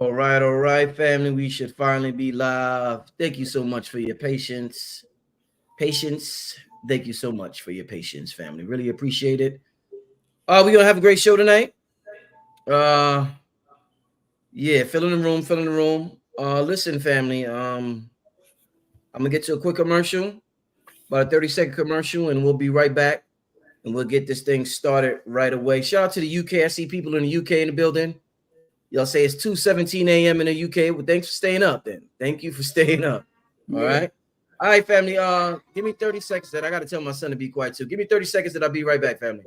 All right, family. We should finally be live. Thank you so much for your patience. Thank you so much for your patience, family. Really appreciate it. We're gonna have a great show tonight. Uh yeah, fill in the room. Listen, family. I'm gonna get to a quick commercial, about a 30-second commercial, and we'll be right back and we'll get this thing started right away. Shout out to the UK. I see people in the UK in the building. Y'all say it's 2:17 a.m. in the UK. Well, thanks for staying up then. Thank you for staying up. All right. All right, family. Give me 30 seconds that I gotta tell my son to be quiet too. Give me 30 seconds that I'll be right back, family.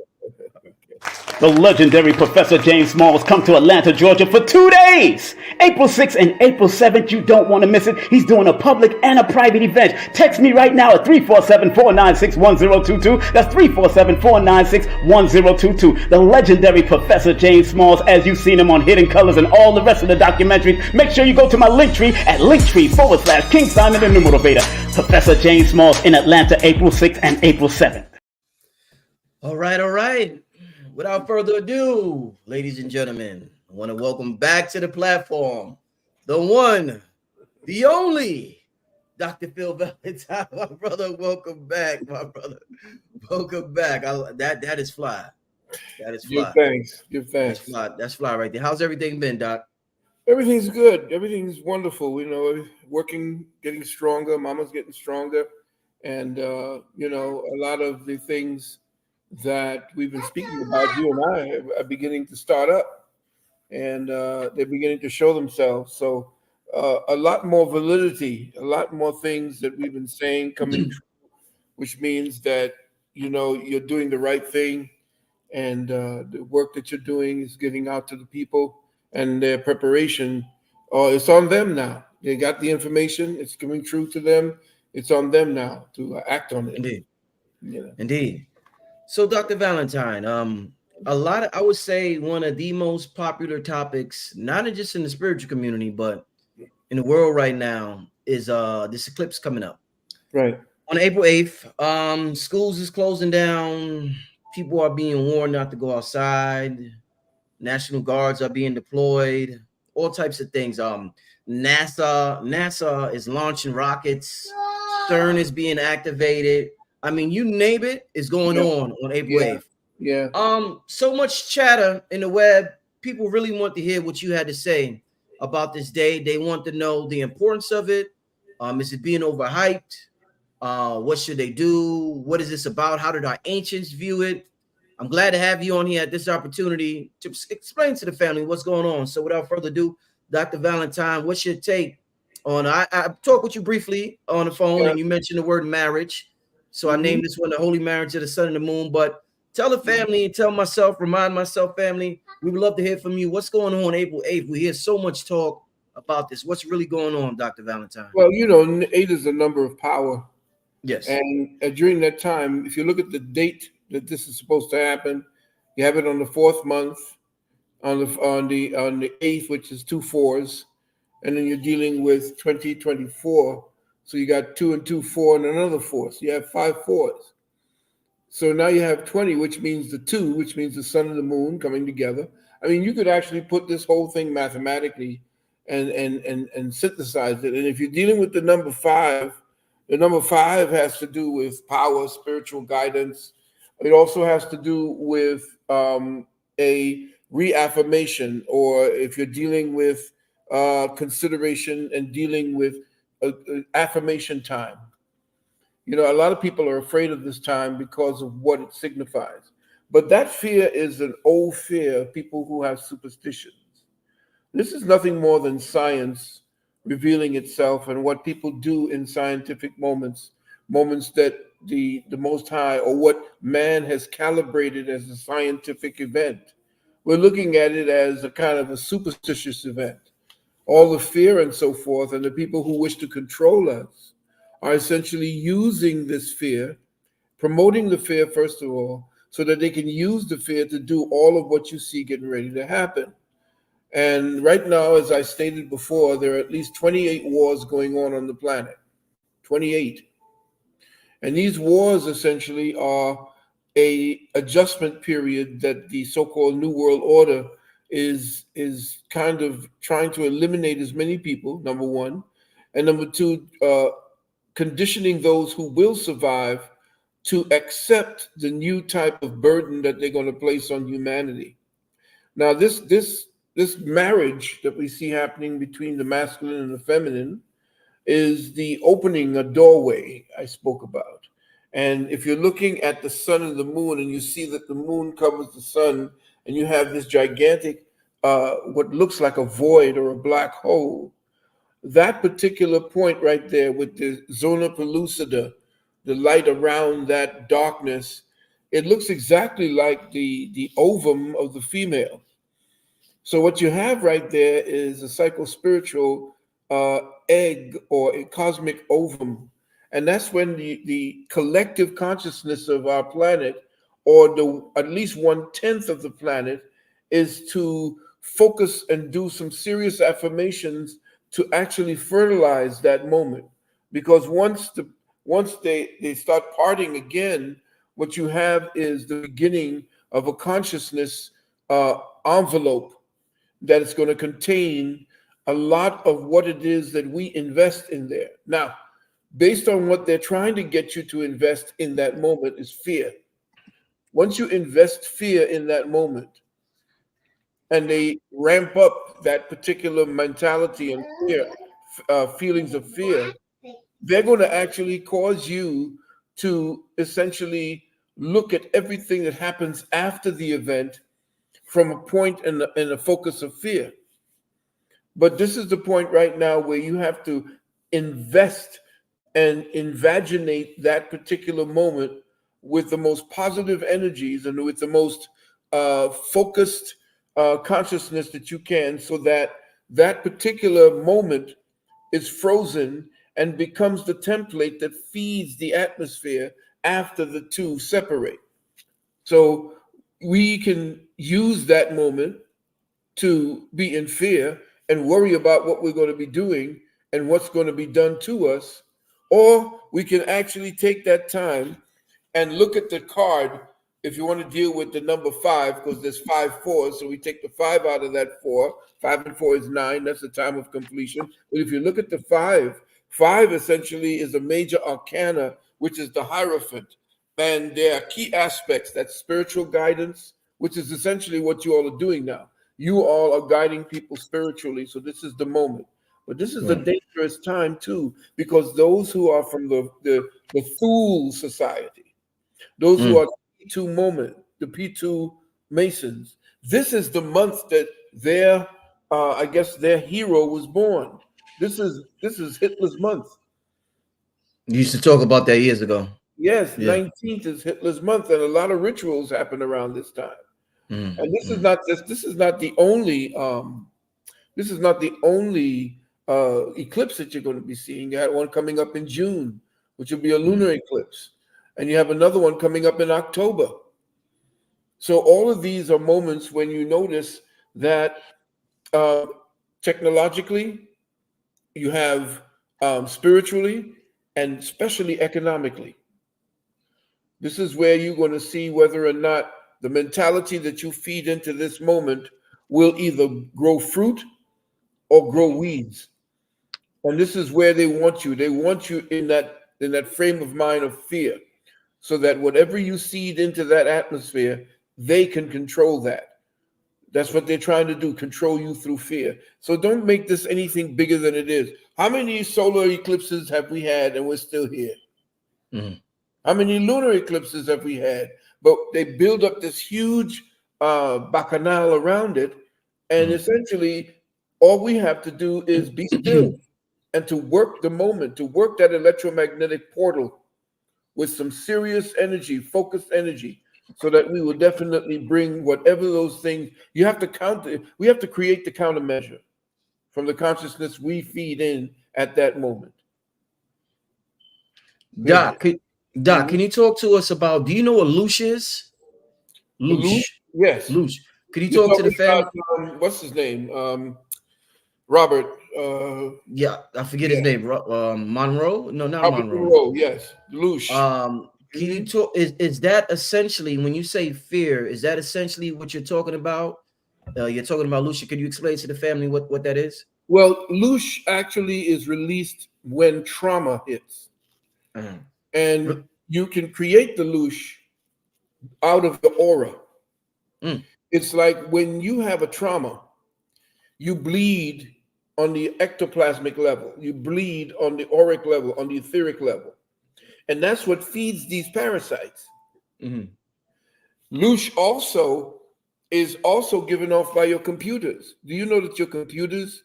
The legendary Professor James Smalls come to Atlanta, Georgia for 2 days. April 6th and April 7th. You don't want to miss it. He's doing a public and a private event. Text me right now at 347-496-1022. That's 347-496-1022. The legendary Professor James Smalls, as you've seen him on Hidden Colors and all the rest of the documentaries. Make sure you go to my Linktree at Linktree/King Simon the Motivator. Professor James Smalls in Atlanta, April 6th and April 7th. All right. Without further ado, ladies and gentlemen, I want to welcome back to the platform the one, the only, Dr. Phil Valentine, my brother. Welcome back, my brother. Welcome back. That is fly. That is fly. Give thanks. That's fly right there. How's everything been, Doc? Everything's good. Everything's wonderful. Working, getting stronger. Mama's getting stronger, and a lot of the things that we've been speaking about, you and I, are beginning to start up, and they're beginning to show themselves. So a lot more validity, a lot more things that we've been saying coming true, which means that, you're doing the right thing, and the work that you're doing is getting out to the people, and their preparation, it's on them now. They got the information. It's coming true to them. It's on them now to act on it. Indeed. So, Dr. Valentine, I would say one of the most popular topics, not just in the spiritual community, but in the world right now, is this eclipse coming up. Right. On April 8th, schools is closing down. People are being warned not to go outside. National Guards are being deployed. All types of things. NASA is launching rockets. CERN is being activated. I mean, you name it, is going on April 8th. Yeah. So much chatter in the web. People really want to hear what you had to say about this day. They want to know the importance of it. Is it being overhyped? What should they do? What is this about? How did our ancients view it? I'm glad to have you on here at this opportunity to explain to the family what's going on. So without further ado, Dr. Valentine, what's your take on, I talked with you briefly on the phone, and you mentioned the word marriage. So I named this one the Holy Marriage of the Sun and the Moon. But tell the family and tell myself, remind myself, family, we would love to hear from you. What's going on April 8th? We hear so much talk about this. What's really going on, Dr. Valentine? Well, 8 is a number of power. Yes. And during that time, if you look at the date that this is supposed to happen, you have it on the 4th month, on the 8th, which is 2 4s, and then you're dealing with 2024. So you got 2 and 2, 4, and another 4. So you have 5 4s. So now you have 20, which means the 2, which means the sun and the moon coming together. I mean, you could actually put this whole thing mathematically and synthesize it. And if you're dealing with the number 5, the number 5 has to do with power, spiritual guidance. It also has to do with a reaffirmation, or if you're dealing with consideration and dealing with affirmation time. A lot of people are afraid of this time because of what it signifies. But that fear is an old fear of people who have superstitions. This is nothing more than science revealing itself, and what people do in scientific moments that the Most High, or what man has calibrated as a scientific event. We're looking at it as a kind of a superstitious event. All the fear and so forth, and the people who wish to control us are essentially using this fear, promoting the fear, first of all, so that they can use the fear to do all of what you see getting ready to happen. And right now, as I stated before, there are at least 28 wars going on the planet. 28. And these wars essentially are a adjustment period that the so-called New World Order is kind of trying to eliminate as many people, number one, and number two, conditioning those who will survive to accept the new type of burden that they're going to place on humanity. Now, this marriage that we see happening between the masculine and the feminine is the opening a doorway I spoke about. And if you're looking at the sun and the moon, and you see that the moon covers the sun, and you have this gigantic, what looks like a void or a black hole, that particular point right there with the zona pellucida, the light around that darkness, it looks exactly like the ovum of the female. So what you have right there is a psychospiritual egg or a cosmic ovum. And that's when the collective consciousness of our planet, or at least 1/10 of the planet, is to focus and do some serious affirmations to actually fertilize that moment. Because once they start parting again, what you have is the beginning of a consciousness envelope that is going to contain a lot of what it is that we invest in there. Now, based on what they're trying to get you to invest in that moment is fear. Once you invest fear in that moment, and they ramp up that particular mentality and fear, feelings of fear, they're going to actually cause you to essentially look at everything that happens after the event from a point and a focus of fear. But this is the point right now where you have to invest and invaginate that particular moment with the most positive energies and with the most focused consciousness that you can, so that that particular moment is frozen and becomes the template that feeds the atmosphere after the two separate. So we can use that moment to be in fear and worry about what we're going to be doing and what's going to be done to us, or we can actually take that time and look at the card. If you want to deal with the number 5, because there's 5 fours, so we take the 5 out of that 4. 5 and 4 is 9. That's the time of completion. But if you look at the 5, 5 essentially is a major arcana, which is the Hierophant. And there are key aspects. That's spiritual guidance, which is essentially what you all are doing now. You all are guiding people spiritually. So this is the moment. But this is a dangerous time too, because those who are from the Thule society, those who are P2 moment, the P2 Masons, this is the month that their I guess their hero was born. This is Hitler's month. You used to talk about that years ago. Yes, 19th is Hitler's month, and a lot of rituals happen around this time. And this is not the only eclipse that you're going to be seeing. You had one coming up in June, which will be a lunar eclipse, and you have another one coming up in October. So all of these are moments when you notice that technologically, you have spiritually, and especially economically. This is where you're going to see whether or not the mentality that you feed into this moment will either grow fruit or grow weeds. And this is where they want you. They want you in that frame of mind of fear, so that whatever you seed into that atmosphere, they can control that. That's what they're trying to do, control you through fear. So don't make this anything bigger than it is. How many solar eclipses have we had and we're still here? How many lunar eclipses have we had? But they build up this huge bacchanal around it. And essentially, all we have to do is be still and to work the moment, to work that electromagnetic portal with some serious energy, focused energy, so that we will definitely bring whatever those things. You have to counter. We have to create the countermeasure from the consciousness we feed in at that moment. Doc, can you talk to us about, do you know what Loosh is? Loosh. Yes. Loosh. Could you talk to the family? What's his name? Robert. Yeah, I forget his name. Monroe? No, not Robert Monroe. Yes. Loosh. Can you talk? Is that essentially, when you say fear, is that essentially what you're talking about? You're talking about Lucia. Can you explain to the family what that is? Well, Loosh actually is released when trauma hits. And you can create the Loosh out of the aura. It's like when you have a trauma, you bleed on the ectoplasmic level, you bleed on the auric level, on the etheric level. And that's what feeds these parasites. Loosh also is also given off by your computers. Do you know that your computers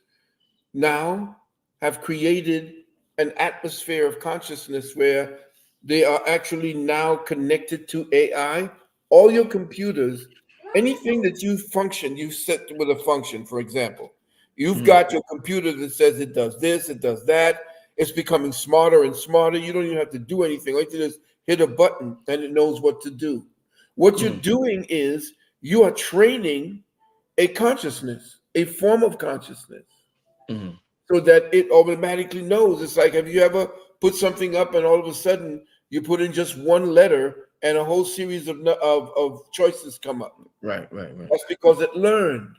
now have created an atmosphere of consciousness where they are actually now connected to AI? All your computers, anything that you set with a function, for example, you've got your computer that says it does this, it does that. It's becoming smarter and smarter. You don't even have to do anything. Like, you just hit a button and it knows what to do. What you're doing is you are training a consciousness, a form of consciousness, so that it automatically knows. It's like, have you ever put something up and all of a sudden you put in just one letter and a whole series of choices come up? Right. That's because it learned.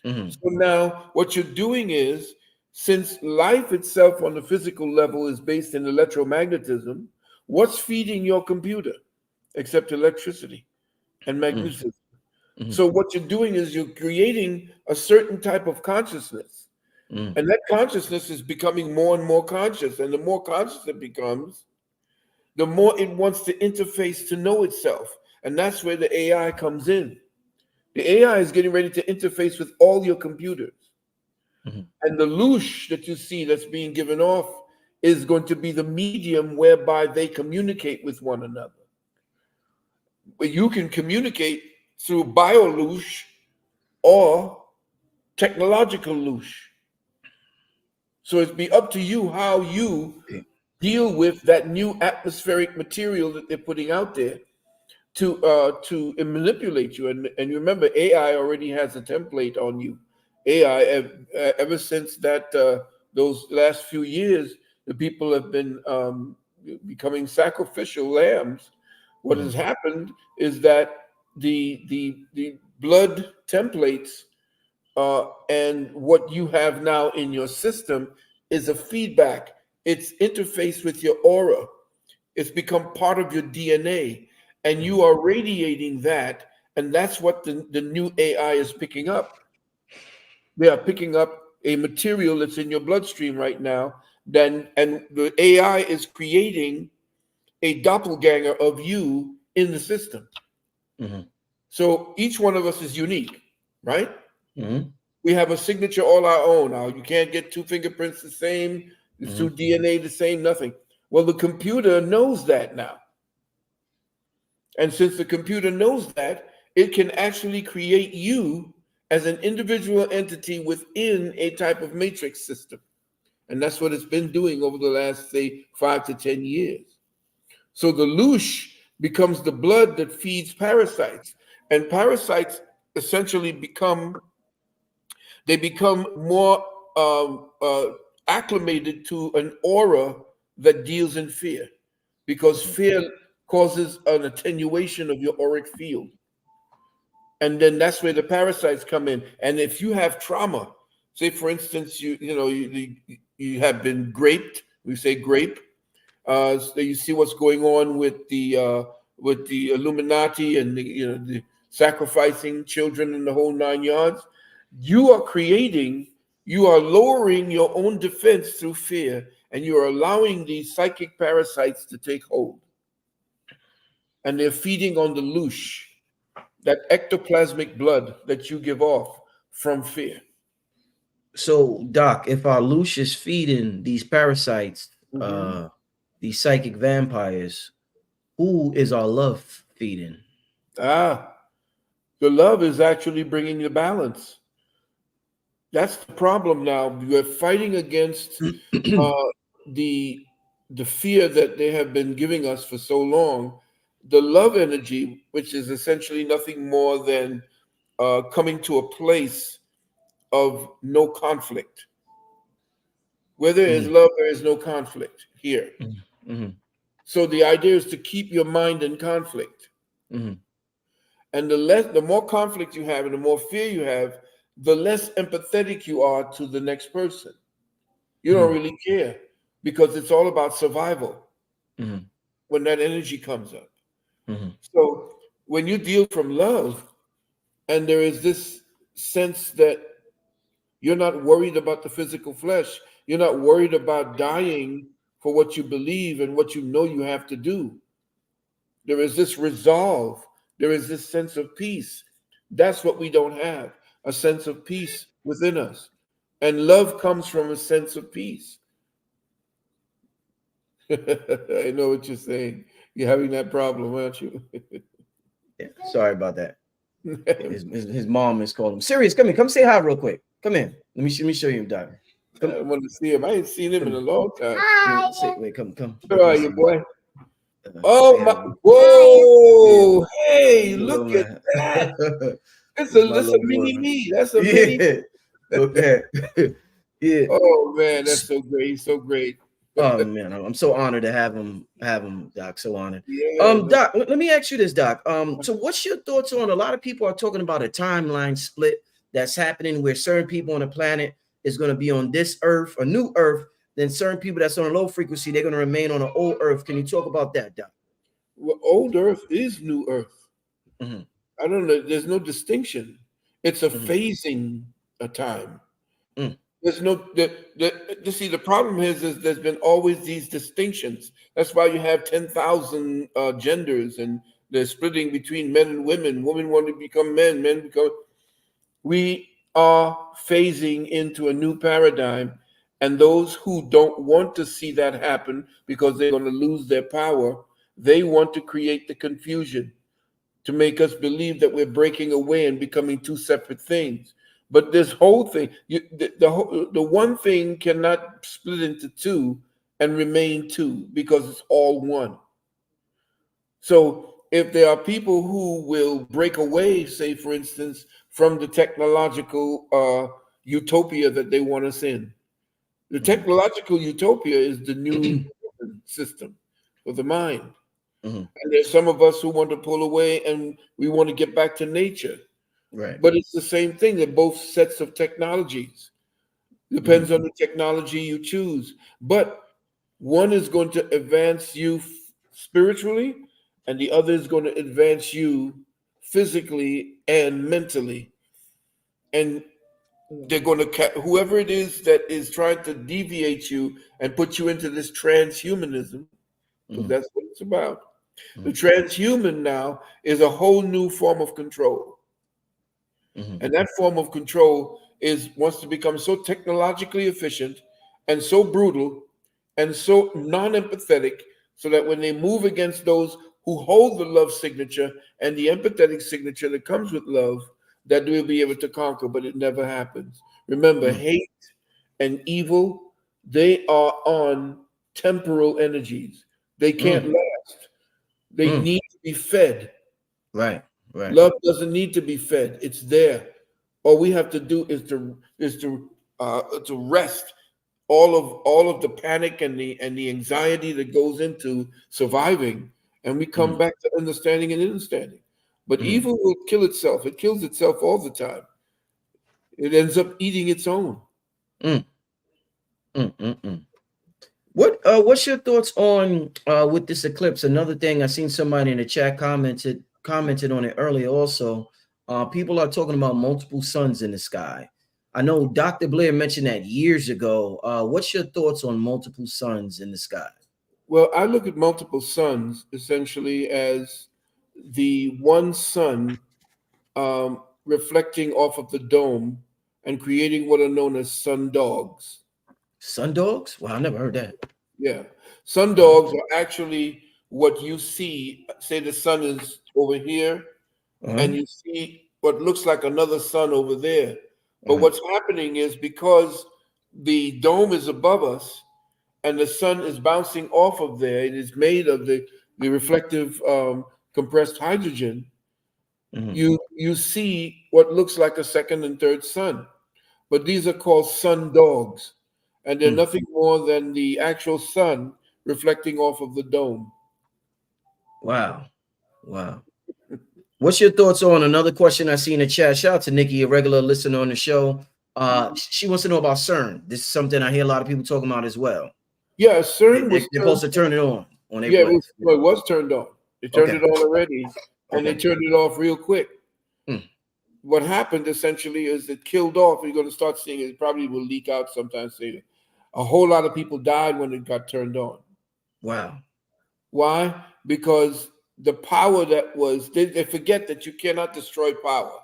So now what you're doing is, since life itself on the physical level is based in electromagnetism, what's feeding your computer except electricity and magnetism? So what you're doing is you're creating a certain type of consciousness. And that consciousness is becoming more and more conscious. And the more conscious it becomes, the more it wants to interface to know itself. And that's where the AI comes in. The AI is getting ready to interface with all your computers. And the Loosh that you see that's being given off is going to be the medium whereby they communicate with one another. But you can communicate through bio-Loosh or technological Loosh. So it'd be up to you how you deal with that new atmospheric material that they're putting out there to manipulate you. And remember, AI already has a template on you. AI, ever since that those last few years, the people have been becoming sacrificial lambs. What has happened is that the blood templates and what you have now in your system is a feedback. It's interfaced with your aura. It's become part of your DNA, and you are radiating that, and that's what the new AI is picking up. They are picking up a material that's in your bloodstream right now, and the AI is creating a doppelganger of you in the system. So each one of us is unique, right? We have a signature all our own. Now, you can't get two fingerprints the same, two DNA the same, nothing. Well, the computer knows that now. And since the computer knows that, it can actually create you as an individual entity within a type of matrix system. And that's what it's been doing over the last, say, 5 to 10 years. So the Loosh becomes the blood that feeds parasites. And parasites essentially become more acclimated to an aura that deals in fear, because fear causes an attenuation of your auric field. And then that's where the parasites come in. And if you have trauma, say for instance, you have been graped, we say grape. So you see what's going on with the Illuminati and the sacrificing children and the whole 9 yards. You are lowering your own defense through fear, and you are allowing these psychic parasites to take hold. And they're feeding on the Loosh, that ectoplasmic blood that you give off from fear. So, Doc, if our Loosh is feeding these parasites, these psychic vampires, who is our love feeding? The love is actually bringing the balance. That's the problem now. We're fighting against the fear that they have been giving us for so long. The love energy, which is essentially nothing more than coming to a place of no conflict. Where there is love, there is no conflict here. So the idea is to keep your mind in conflict. And the more conflict you have and the more fear you have, the less empathetic you are to the next person. You don't really care because it's all about survival when that energy comes up. So when you deal from love, and there is this sense that you're not worried about the physical flesh, you're not worried about dying for what you believe and what you know you have to do. There is this resolve. There is this sense of peace. That's what we don't have, a sense of peace within us. And love comes from a sense of peace. I know what you're saying. You're having that problem, aren't you? Yeah, sorry about that. His mom is calling him. Sirius, come here. Come say hi real quick. Come in. Let me show you, Doc. I want to see him. I ain't seen him in a long time. Wait, come. Where are you, boy? Oh my! Whoa! Hey, look at that! That's a mini me. That's a mini. Okay. Yeah. Oh man, that's so great. He's so great. Oh man, I'm so honored to have him, Doc. So honored. Yeah, Doc, let me ask you this, Doc. So what's your thoughts on, a lot of people are talking about a timeline split that's happening where certain people on the planet is going to be on this earth, a new earth, then certain people that's on a low frequency, they're going to remain on an old earth. Can you talk about that, Doc? Well, old earth is new earth. I don't know. There's no distinction. It's a phasing a time. There's no see, the problem is there's been always these distinctions. That's why you have 10,000 genders, and they're splitting between men and women. Women want to become men become. We are phasing into a new paradigm, and those who don't want to see that happen because they're going to lose their power, they want to create the confusion to make us believe that we're breaking away and becoming two separate things. But this whole thing, the one thing cannot split into two and remain two because it's all one. So if there are people who will break away, say, for instance, from the technological utopia that they want us in, the technological utopia is the new system of the mind. And there's some of us who want to pull away and we want to get back to nature. Right. But it's the same thing. They're both sets of technologies. Depends on the technology you choose. But one is going to advance you spiritually, and the other is going to advance you physically and mentally. And they're going to, whoever it is that is trying to deviate you and put you into this transhumanism, because that's what it's about. The transhuman now is a whole new form of control. And that form of control wants to become so technologically efficient and so brutal and so non-empathetic, so that when they move against those who hold the love signature and the empathetic signature that comes with love, that we'll be able to conquer, but it never happens. Remember, hate and evil, they are on temporal energies. They can't last. They need to be fed. Right. Love doesn't need to be fed. It's there. All we have to do is to rest all of the panic and the anxiety that goes into surviving, and we come back to understanding and understanding. But evil will kill itself. It kills itself all the time. It ends up eating its own. What's your thoughts on with this eclipse? Another thing, I seen somebody in the chat commented on it earlier also. People are talking about multiple suns in the sky. I know Dr. Blair mentioned that years ago. What's your thoughts on multiple suns in the sky? Well, I look at multiple suns essentially as the one sun reflecting off of the dome and creating what are known as sun dogs. Sun dogs? Well, I never heard that. Yeah. Sun dogs are actually what you see. Say the sun is over here, and you see what looks like another sun over there. But what's happening is, because the dome is above us and the sun is bouncing off of there, it is made of the reflective compressed hydrogen. You see what looks like a second and third sun. But these are called sun dogs, and they're nothing more than the actual sun reflecting off of the dome. Wow. What's your thoughts on another question I see in the chat? Shout out to Nikki, a regular listener on the show. She wants to know about CERN. This is something I hear a lot of people talking about as well. Yeah, CERN was they're supposed to turn it on April. Yeah, it was turned on. They turned it on already, and they turned it off real quick. What happened essentially is it killed off. You're going to start seeing it. Probably will leak out sometime later. A whole lot of people died when it got turned on. Wow. Why? Because the power that was, they forget that you cannot destroy power.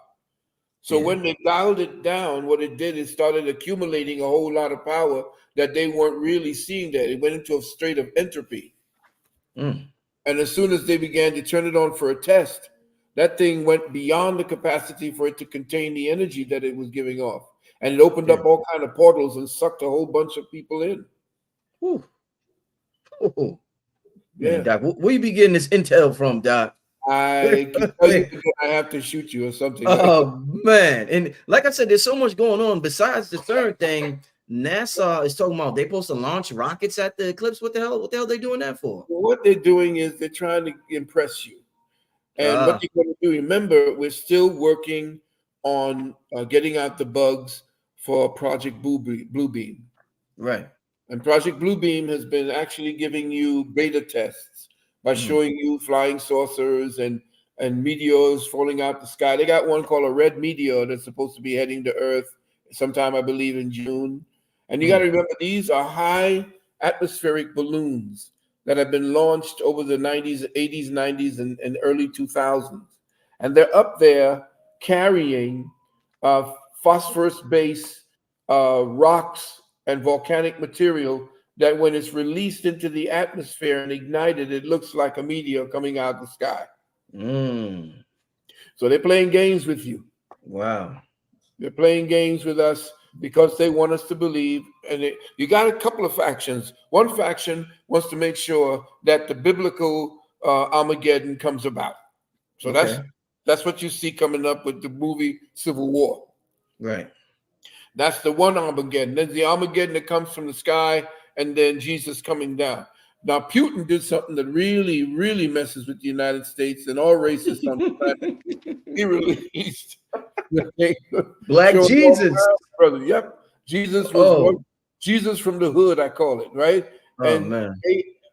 So when they dialed it down, what it did is started accumulating a whole lot of power that they weren't really seeing that. It went into a state of entropy. And as soon as they began to turn it on for a test, that thing went beyond the capacity for it to contain the energy that it was giving off. And it opened up all kind of portals and sucked a whole bunch of people in. Man, Doc, where you be getting this intel from, Doc? I can tell you I have to shoot you or something. Oh, man. And like I said, there's so much going on. Besides the third thing, NASA is talking about they're supposed to launch rockets at the eclipse. What the hell are they doing that for? Well, what they're doing is they're trying to impress you. And what they're going to do, remember, we're still working on getting out the bugs for Project Bluebeam. Right. And Project Bluebeam has been actually giving you beta tests by showing you flying saucers and meteors falling out the sky. They got one called a red meteor that's supposed to be heading to Earth sometime, I believe, in June. And you got to remember, these are high atmospheric balloons that have been launched over the 90s, 80s, 90s, and early 2000s. And they're up there carrying phosphorus-based rocks and volcanic material that when it's released into the atmosphere and ignited, it looks like a meteor coming out of the sky. So they're playing games with you. Wow. They're playing games with us because they want us to believe. And you got a couple of factions. One faction wants to make sure that the biblical Armageddon comes about. So that's what you see coming up with the movie Civil War. Right. That's the one Armageddon. There's the Armageddon that comes from the sky, and then Jesus coming down. Now, Putin did something that really, really messes with the United States and all races on the planet. He released Black Jesus. Brother. Yep. Jesus was Jesus from the hood, I call it, right? Man.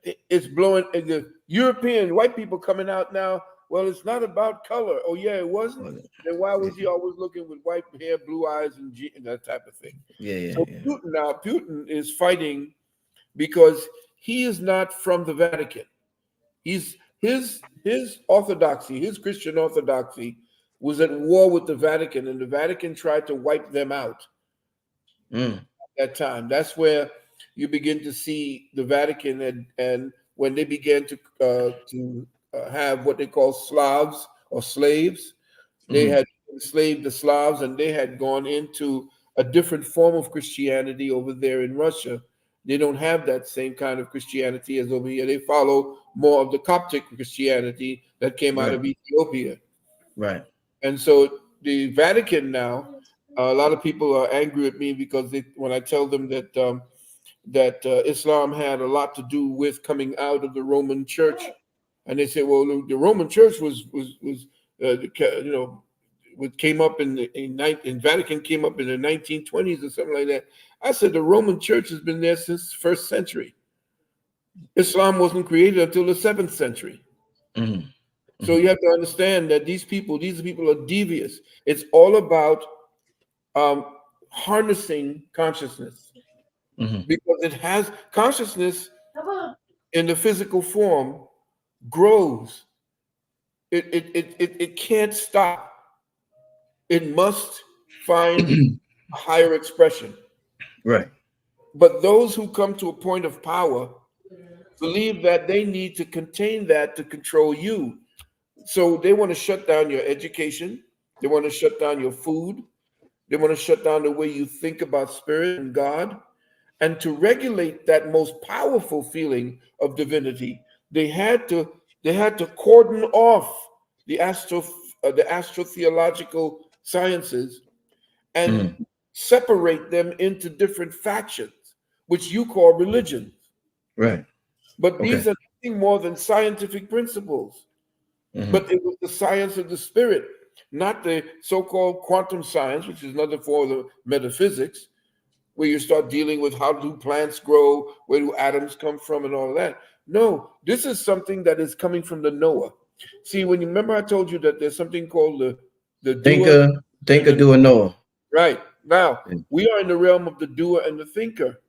It's blowing. And the European white people coming out now. Well, it's not about color. Oh, yeah, it wasn't. Then why was he always looking with white hair, blue eyes, and that type of thing? Putin is fighting because he is not from the Vatican. His orthodoxy, his Christian orthodoxy, was at war with the Vatican, and the Vatican tried to wipe them out at that time. That's where you begin to see the Vatican, and when they began to have what they call Slavs or slaves, they had enslaved the Slavs, and they had gone into a different form of Christianity over there in Russia. They don't have that same kind of Christianity as over here. They follow more of the Coptic Christianity that came out of Ethiopia. Right. And so the Vatican now, a lot of people are angry at me because when I tell them that Islam had a lot to do with coming out of the Roman Church, and they say, well, the Roman Church came up in Vatican came up in the 1920s or something like that. I said the Roman Church has been there since the 1st century. Islam wasn't created until the 7th century. So you have to understand that these people are devious. It's all about harnessing consciousness, because it has consciousness in the physical form grows. It can't stop. It must find a higher expression. Right. But those who come to a point of power believe that they need to contain that to control you. So they want to shut down your education. They want to shut down your food. They want to shut down the way you think about spirit and God. And to regulate that most powerful feeling of divinity, they had to cordon off the astrotheological sciences and separate them into different factions, which you call religions. Right. But these are nothing more than scientific principles. But it was the science of the spirit, not the so-called quantum science, which is another form of metaphysics, where you start dealing with how do plants grow, where do atoms come from, and all of that. No, this is something that is coming from the Noah. See, when you remember I told you that there's something called the doer. Thinker, doer, knower. Right. Now, we are in the realm of the doer and the thinker.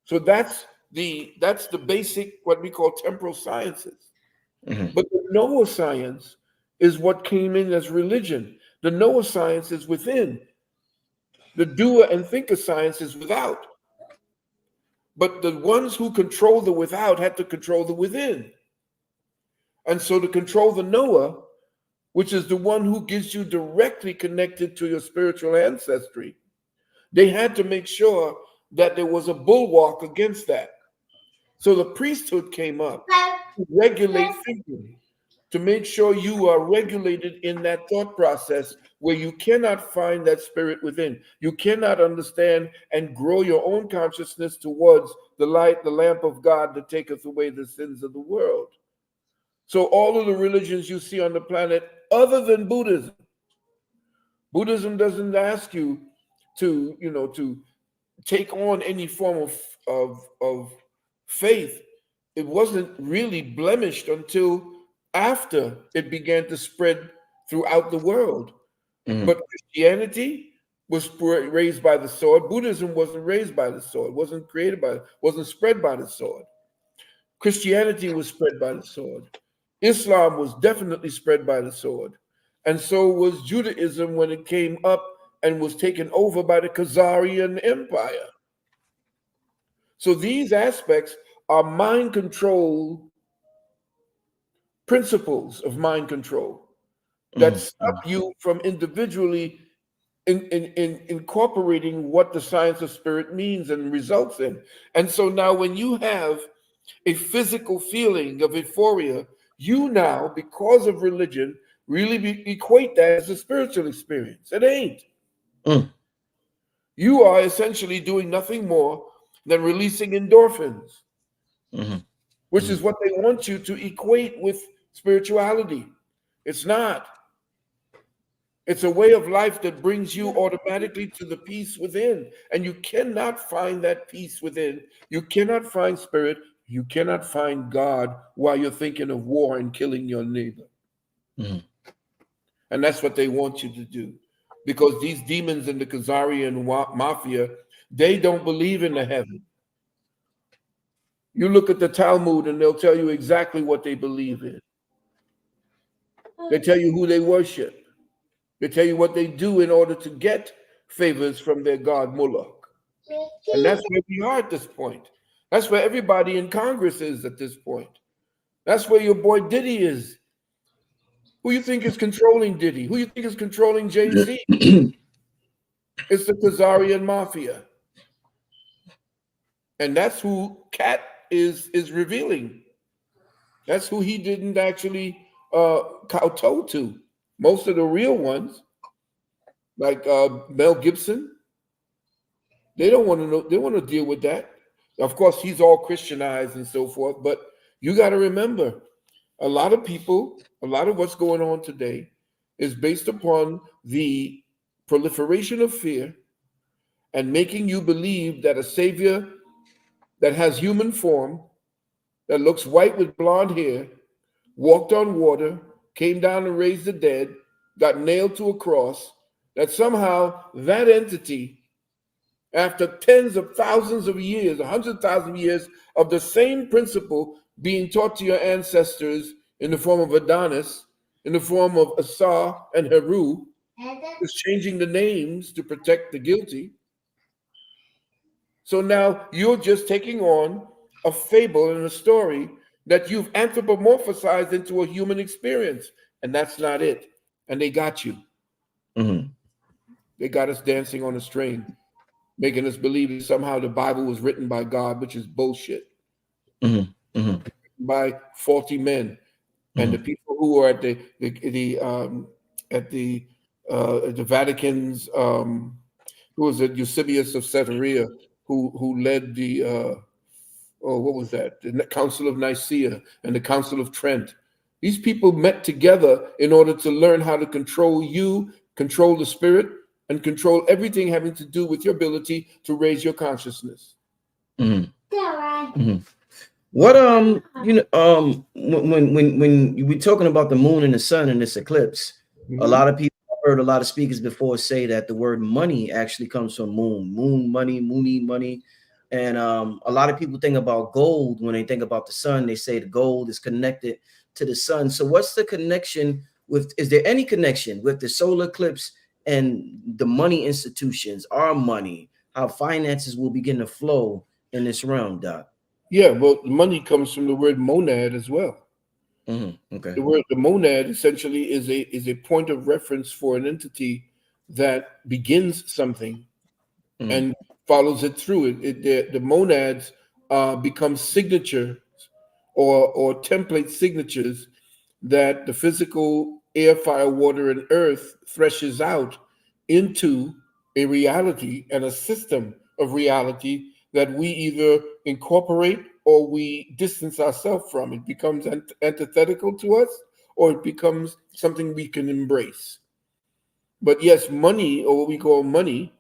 So that's the basic, what we call temporal sciences. But the Noah science is what came in as religion. The Noah science is within. The doer and thinker science is without. But the ones who control the without had to control the within. And so to control the Noah, which is the one who gets you directly connected to your spiritual ancestry, they had to make sure that there was a bulwark against that. So the priesthood came up to regulate thinking, to make sure you are regulated in that thought process where you cannot find that spirit within. You cannot understand and grow your own consciousness towards the light, the lamp of God that taketh away the sins of the world. So all of the religions you see on the planet, other than Buddhism, Buddhism doesn't ask you to, to take on any form of faith. It wasn't really blemished until after it began to spread throughout the world. But Christianity was raised by the sword. Buddhism wasn't raised by the sword, wasn't spread by the sword. Christianity was spread by the sword. Islam was definitely spread by the sword. And so was Judaism when it came up and was taken over by the Khazarian Empire. So these aspects are mind control, principles of mind control that stop you from individually incorporating what the science of spirit means and results in. And so now when you have a physical feeling of euphoria, you now, because of religion, really equate that as a spiritual experience. It ain't. You are essentially doing nothing more than releasing endorphins, which is what they want you to equate with spirituality. It's not. It's a way of life that brings you automatically to the peace within. And you cannot find that peace within. You cannot find spirit. You cannot find God while you're thinking of war and killing your neighbor. And that's what they want you to do. Because these demons in the Khazarian Mafia, they don't believe in the heaven. You look at the Talmud and they'll tell you exactly what they believe in. They tell you who they worship. They tell you what they do in order to get favors from their god Moloch. And that's where we are at this point. That's where everybody in Congress is at this point. That's where your boy Diddy is. Who you think is controlling Diddy? Who you think is controlling Jay-Z? It's the Khazarian Mafia. And that's who Cat is revealing. That's who he didn't actually kowtow to. Most of the real ones, like Mel Gibson, they don't want to know. They want to deal with that. Of course, he's all Christianized and so forth. But you got to remember, a lot of people, a lot of what's going on today is based upon the proliferation of fear and making you believe that a savior that has human form, that looks white with blonde hair, walked on water, came down and raised the dead, got nailed to a cross, that somehow that entity, after tens of thousands of years, 100,000 years of the same principle being taught to your ancestors in the form of Adonis, in the form of Asa and Heru, is changing the names to protect the guilty. So now you're just taking on a fable and a story that you've anthropomorphized into a human experience. And that's not it. And they got you. They got us dancing on a string, making us believe that somehow the Bible was written by God, which is bullshit. By faulty men. And the people who are at the Vatican's, who was it, Eusebius of Caesarea, who led the what was that? The Council of Nicaea and the Council of Trent. These people met together in order to learn how to control you, control the spirit, and control everything having to do with your ability to raise your consciousness. What when we're talking about the moon and the sun and this eclipse, a lot of people, I've heard a lot of speakers before say that the word money actually comes from moon money, moony money. And a lot of people think about gold when they think about the sun. They say the gold is connected to the sun. So what's the connection with, is there any connection with the solar eclipse and the money institutions, our money, how finances will begin to flow in this realm, Doc? Yeah, well, money comes from the word monad as well. Okay. The monad essentially is a point of reference for an entity that begins something and follows it through. The monads become signatures or template signatures that the physical air, fire, water, and earth threshes out into a reality and a system of reality that we either incorporate or we distance ourselves from. It becomes antithetical to us, or it becomes something we can embrace. But yes, money, or what we call money,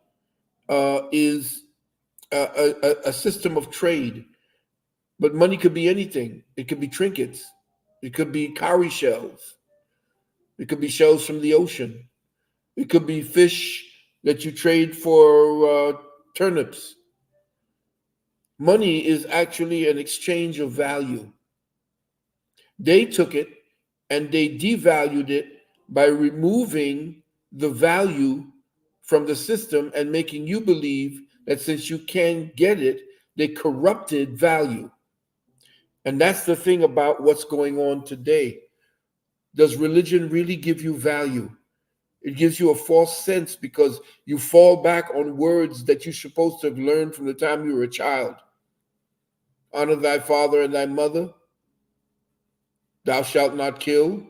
is a system of trade. But money could be anything. It could be trinkets. It could be cowrie shells. It could be shells from the ocean. It could be fish that you trade for turnips. Money is actually an exchange of value. They took it and they devalued it by removing the value from the system and making you believe that since you can't get it, they corrupted value. And that's the thing about what's going on today. Does religion really give you value? It gives you a false sense because you fall back on words that you're supposed to have learned from the time you were a child. Honor thy father and thy mother. Thou shalt not kill.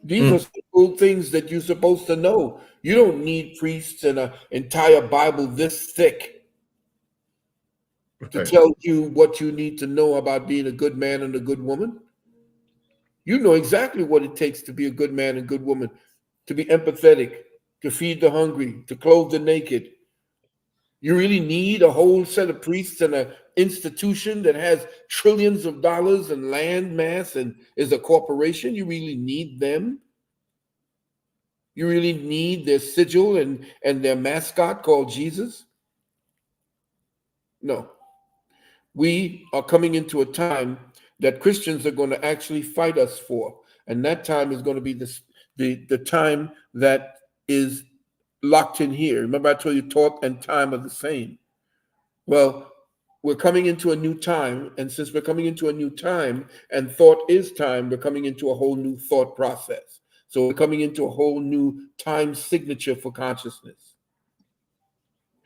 These are simple things that you're supposed to know. You don't need priests and an entire Bible this thick to tell you what you need to know about being a good man and a good woman. You know exactly what it takes to be a good man and good woman, to be empathetic, to feed the hungry, to clothe the naked. You really need a whole set of priests and an institution that has trillions of dollars and land mass and is a corporation. You really need them. You really need their sigil and their mascot called Jesus. No. We are coming into a time that Christians are going to actually fight us for. And that time is going to be the time that is locked in here. Remember I told you thought and time are the same. Well, we're coming into a new time. And since we're coming into a new time and thought is time, we're coming into a whole new thought process. So we're coming into a whole new time signature for consciousness.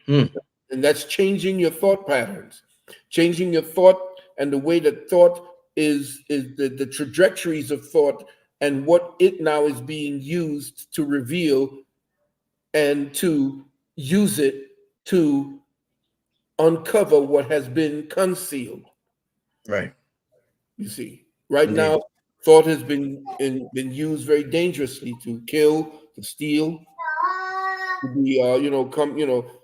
And that's changing your thought patterns, changing your thought and the way that thought is the trajectories of thought and what it now is being used to reveal and to use it to uncover what has been concealed. Right. You see, right now, thought has been used very dangerously to kill, to steal, to be,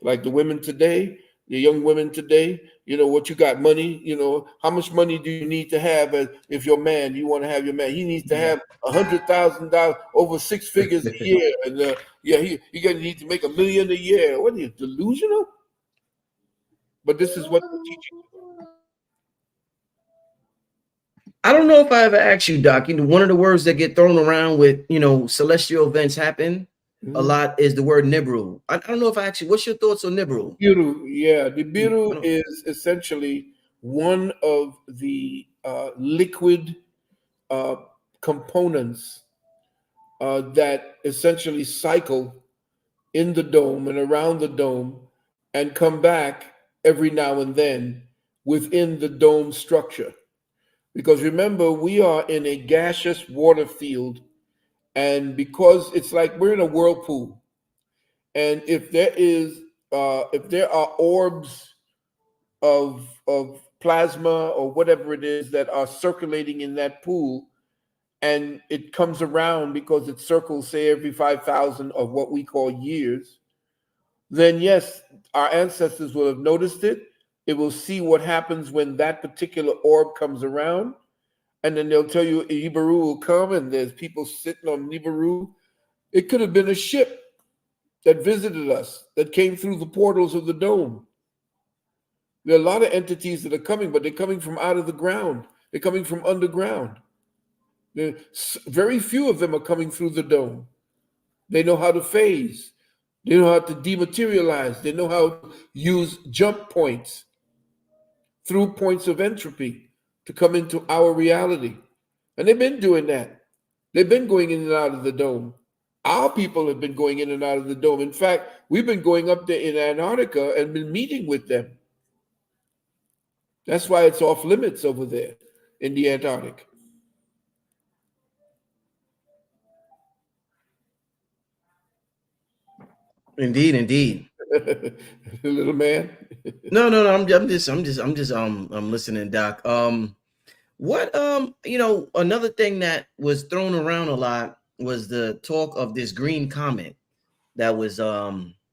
like the women today, the young women today. What you got? Money. How much money do you need to have if your man? You want to have your man? He needs to have $100,000, over 6 figures a year, and he gonna need to make $1 million a year. What are you, delusional? But this is what they're teaching. I don't know if I ever asked you, Doc. One of the words that get thrown around with, celestial events happen a lot is the word Nibiru. I don't know if I actually, what's your thoughts on Nibiru? Nibiru, yeah. Nibiru is essentially one of the liquid components that essentially cycle in the dome and around the dome and come back every now and then within the dome structure. Because remember, we are in a gaseous water field, and because it's like we're in a whirlpool, and if there are orbs of plasma or whatever it is that are circulating in that pool, and it comes around because it circles, say, every 5,000 of what we call years, then yes, our ancestors will have noticed it. It will see what happens when that particular orb comes around, and then they'll tell you Nibiru will come, and there's people sitting on Nibiru. It could have been a ship that visited us, that came through the portals of the dome. There are a lot of entities that are coming, but they're coming from out of the ground. They're coming from underground. Very few of them are coming through the dome. They know how to phase. They know how to dematerialize. They know how to use jump points through points of entropy to come into our reality. And they've been doing that. They've been going in and out of the dome. Our people have been going in and out of the dome. In fact, we've been going up there in Antarctica and been meeting with them. That's why it's off limits over there in the Antarctic. Indeed. Little man. No. I'm listening, Doc. What another thing that was thrown around a lot was the talk of this green comet that was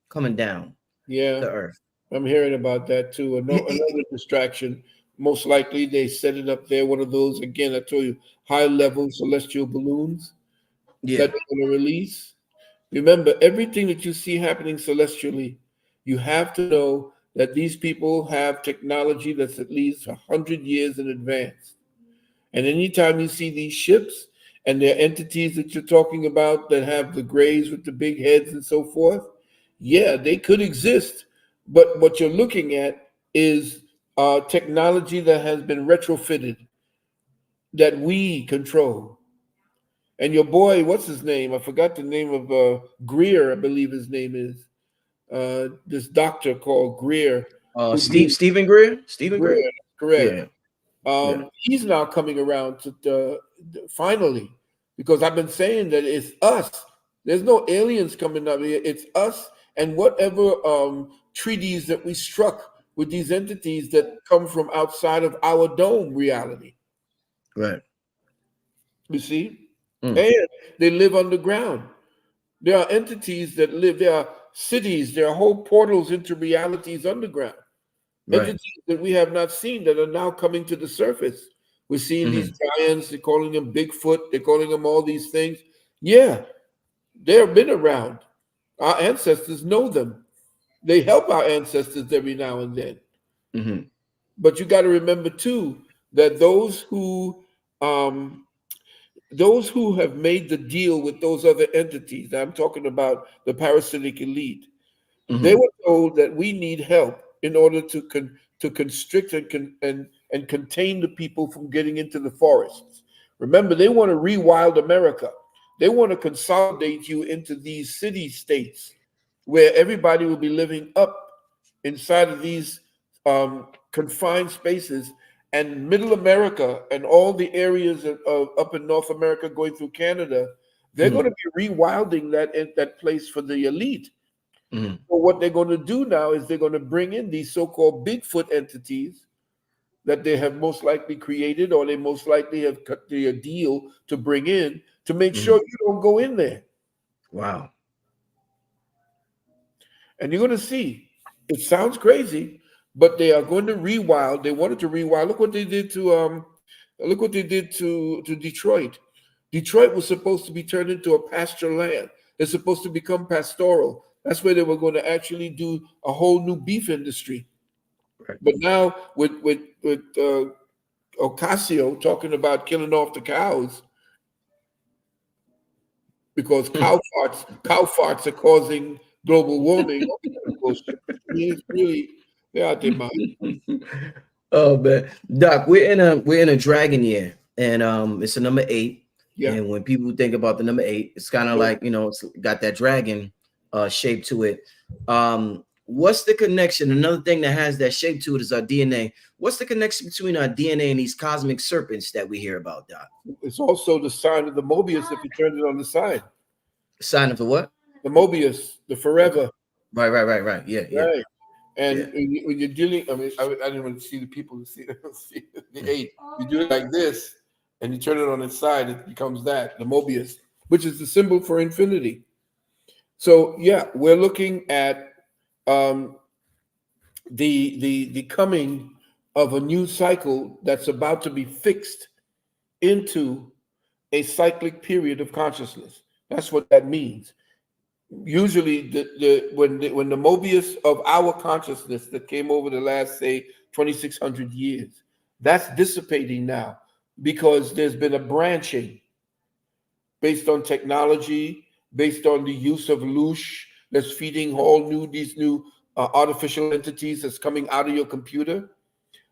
coming down to Earth. I'm hearing about that too. Another distraction. Most likely they set it up there. One of those, again, I told you, high-level celestial balloons that they're going to release. Remember, everything that you see happening celestially, you have to know that these people have technology that's at least 100 years in advance. And anytime you see these ships and their entities that you're talking about that have the grays with the big heads and so forth, yeah, they could exist. But what you're looking at is technology that has been retrofitted that we control. And your boy, what's his name? I forgot the name of Greer, I believe his name is. This doctor called Greer. Stephen Greer? Stephen Greer? Correct. He's now coming around to finally, because I've been saying that it's us. There's no aliens coming up here. It's us and whatever treaties that we struck with these entities that come from outside of our dome reality. Right. You see? And they live underground. There are entities that live, there are cities, there are whole portals into realities underground. Right. Entities that we have not seen that are now coming to the surface. We're seeing these giants, they're calling them Bigfoot, they're calling them all these things. Yeah, they've been around. Our ancestors know them. They help our ancestors every now and then. But you got to remember too that those who have made the deal with those other entities, I'm talking about the parasitic elite, they were told that we need help in order to constrict and contain the people from getting into the forests. Remember, they want to rewild America. They want to consolidate you into these city states where everybody will be living up inside of these confined spaces, and Middle America and all the areas of up in North America going through Canada, they're going to be rewilding that place for the elite. So what they're going to do now is they're going to bring in these so-called Bigfoot entities that they have most likely created, or they most likely have cut the deal to bring in to make sure you don't go in there. Wow. And you're going to see, it sounds crazy, but they are going to rewild. They wanted to rewild. Look what they did to Detroit. Detroit was supposed to be turned into a pasture land. It's supposed to become pastoral. That's where they were going to actually do a whole new beef industry. Right. But now with Ocasio talking about killing off the cows because cow farts are causing global warming. It's really, they're out their mind. Oh man, Doc, we're in a dragon year, and it's a number 8. Yeah. And when people think about the number 8, it's kind of like, it's got that dragon shape to it. What's the connection? Another thing that has that shape to it is our DNA. What's the connection between our DNA and these cosmic serpents that we hear about, Doc? It's also the sign of the mobius if you turn it on the side. Sign of the what? The mobius, the forever. Right. Yeah. Right. And when you're dealing, I mean, I didn't want to see the people see the 8. You do it like this, and you turn it on its side, it becomes that, the mobius, which is the symbol for infinity. So yeah, we're looking at the coming of a new cycle that's about to be fixed into a cyclic period of consciousness. That's what that means. Usually, when the mobius of our consciousness that came over the last, say, 2,600 years, that's dissipating now because there's been a branching based on technology, based on the use of Loosh that's feeding these new artificial entities that's coming out of your computer.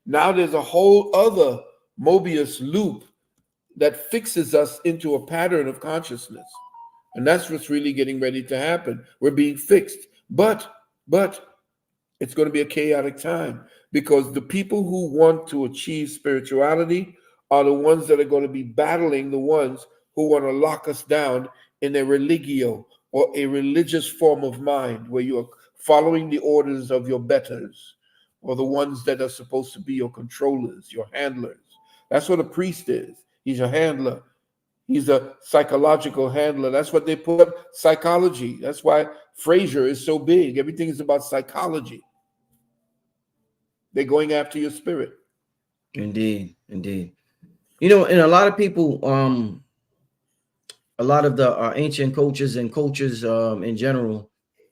Now there's a whole other mobius loop that fixes us into a pattern of consciousness. And that's what's really getting ready to happen. We're being fixed. But it's going to be a chaotic time because the people who want to achieve spirituality are the ones that are going to be battling the ones who want to lock us down in a religio or a religious form of mind where you are following the orders of your betters or the ones that are supposed to be your controllers, your handlers. That's what a priest is. He's a handler. He's a psychological handler. That's what they put up, psychology. That's why Frasier is so big. Everything is about psychology. They're going after your spirit. Indeed. You know, and a lot of people, a lot of the ancient cultures and cultures in general,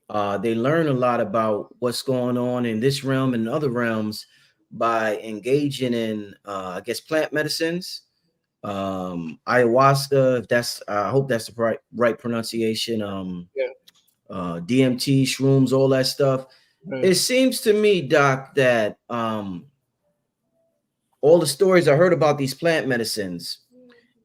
they learn a lot about what's going on in this realm and other realms by engaging in, I guess, plant medicines. Ayahuasca, if that's I hope that's the right pronunciation. DMT, shrooms, all that stuff. Right. It seems to me, Doc, that all the stories I heard about these plant medicines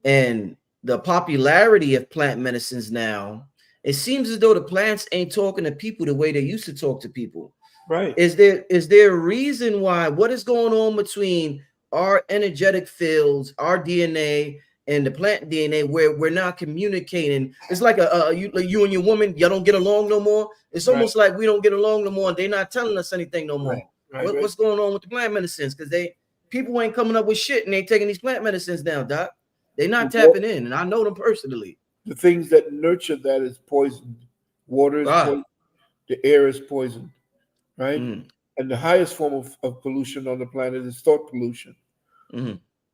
and the popularity of plant medicines now, it seems as though the plants ain't talking to people the way they used to talk to people. Right. Is there a reason why? What is going on between our energetic fields, our DNA, and the plant DNA, where we're not communicating? It's like you and your woman, y'all don't get along no more. It's almost like we don't get along no more, and they're not telling us anything no more. What's going on with the plant medicines? Because people ain't coming up with shit, and they taking these plant medicines down, Doc. They're not tapping in, and I know them personally. The things that nurture that is poisoned. Water is poisoned. The air is poisoned, right? And the highest form of pollution on the planet is thought pollution.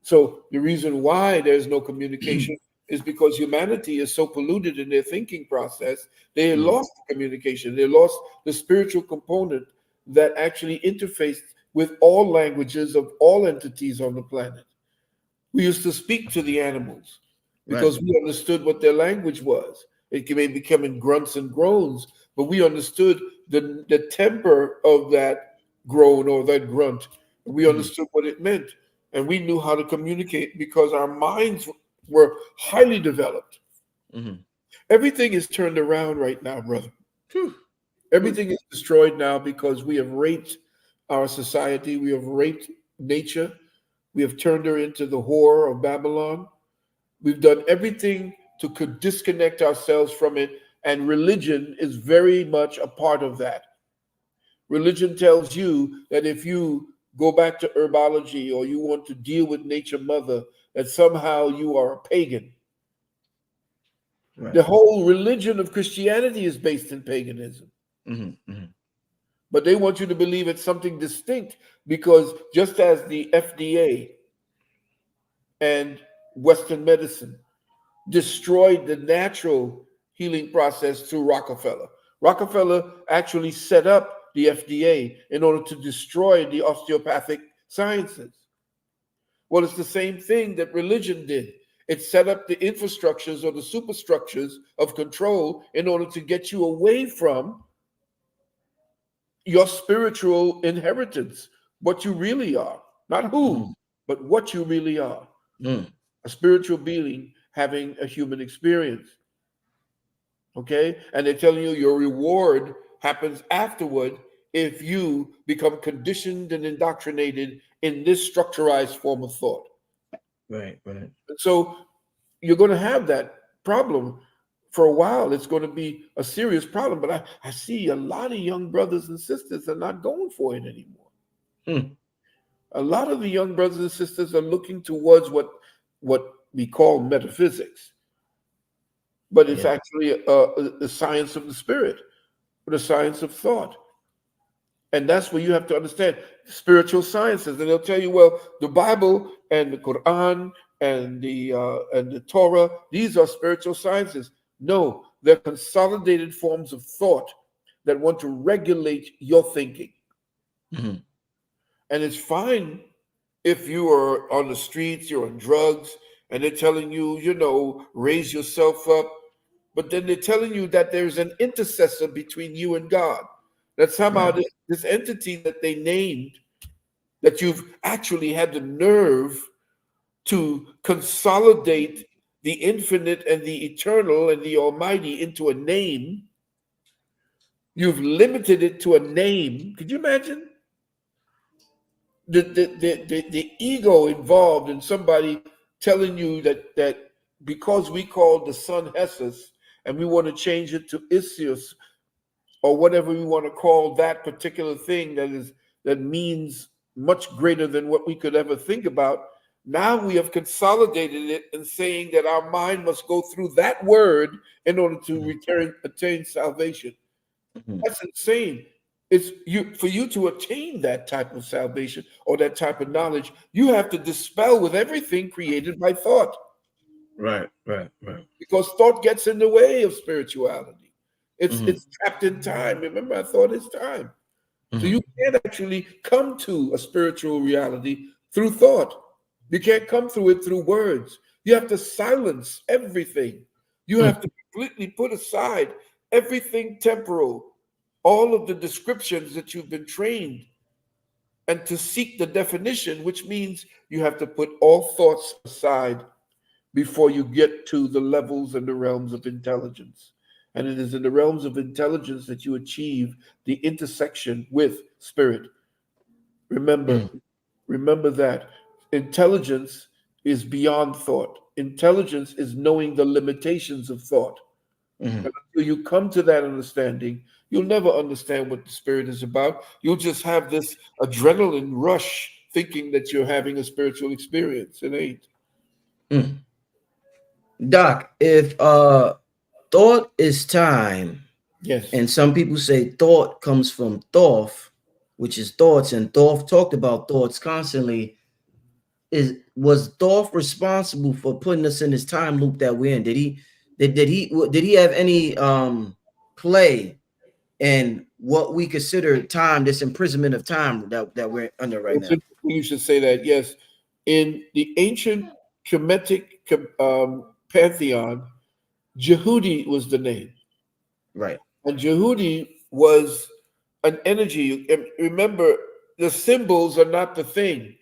So the reason why there's no communication is because humanity is so polluted in their thinking process, they lost the communication. They lost the spiritual component that actually interfaced with all languages of all entities on the planet. We used to speak to the animals because we understood what their language was. It may become in grunts and groans, but we understood the temper of that groan or that grunt. We understood what it meant, and we knew how to communicate because our minds were highly developed. Everything is turned around right now, brother. Everything is destroyed now because we have raped our society. We have raped nature. We have turned her into the whore of Babylon. We've done everything to disconnect ourselves from it, and religion is very much a part of that. Religion tells you that if you go back to herbology or you want to deal with nature mother, that somehow you are a pagan. The whole religion of Christianity is based in paganism. But they want you to believe it's something distinct because just as the FDA and Western medicine destroyed the natural healing process through Rockefeller. Rockefeller actually set up the FDA in order to destroy the osteopathic sciences. Well, it's the same thing that religion did. It set up the infrastructures or the superstructures of control in order to get you away from your spiritual inheritance, what you really are. Not who, but what you really are. A spiritual being having a human experience. Okay? And they're telling you your reward happens afterward if you become conditioned and indoctrinated in this structurized form of thought. Right. So you're going to have that problem for a while, it's going to be a serious problem. But I see a lot of young brothers and sisters are not going for it anymore. A lot of the young brothers and sisters are looking towards what we call metaphysics, but it's actually the science of the spirit, or the science of thought. And that's where you have to understand spiritual sciences. And they'll tell you, well, the Bible and the Quran and the Torah, these are spiritual sciences. No, they're consolidated forms of thought that want to regulate your thinking. Mm-hmm. And it's fine if you are on the streets, you're on drugs, and they're telling you, you know, raise yourself up. But then they're telling you that there's an intercessor between you and God. That somehow this entity that they named, that you've actually had the nerve to consolidate the infinite and the eternal and the almighty into a name. You've limited it to a name. Could you imagine? The ego involved in somebody telling you that because we call the sun Hessus and we want to change it to Isius, or whatever we want to call that particular thing that means much greater than what we could ever think about. Now we have consolidated it and saying that our mind must go through that word in order to attain salvation. That's insane. It's for you to attain that type of salvation or that type of knowledge, you have to dispel with everything created by thought. Right. Because thought gets in the way of spirituality. It's trapped in time. Remember, thought is time. So you can't actually come to a spiritual reality through thought. You can't come through it through words. You have to silence everything. You have to completely put aside everything temporal, all of the descriptions that you've been trained, and to seek the definition, which means you have to put all thoughts aside before you get to the levels and the realms of intelligence. And it is in the realms of intelligence that you achieve the intersection with spirit. Remember that intelligence is beyond thought. Intelligence is knowing the limitations of thought. And until you come to that understanding, you'll never understand what the spirit is about. You'll just have this adrenaline rush thinking that you're having a spiritual experience. It ain't. Doc, if thought is time, Yes. and some people say thought comes from Thoth, which is thoughts, and Thoth talked about thoughts constantly. Was Thoth responsible for putting us in this time loop that we're in? Did he have any play in what we consider time, this imprisonment of time that we're under right now? You should say that. Yes, in the ancient Kemetic pantheon, Judi was the name. Right. And Judi was an energy. And remember, the symbols are not the thing.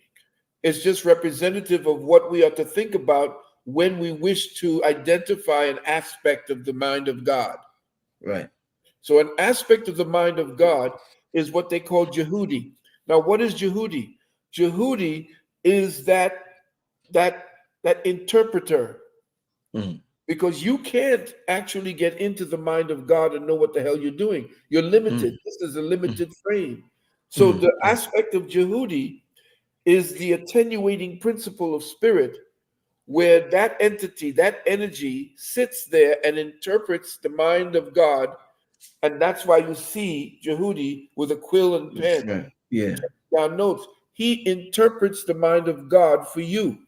It's just representative of what we are to think about when we wish to identify an aspect of the mind of God. Right. So an aspect of the mind of God is what they call Judi. Now, what is Judi? Judi is that interpreter. Because you can't actually get into the mind of God and know what the hell you're doing. You're limited. This is a limited frame. So the aspect of Judi is the attenuating principle of spirit, where that entity, that energy sits there and interprets the mind of God. And that's why you see Judi with a quill and pen. Right. Yeah. Down notes. He interprets the mind of God for you.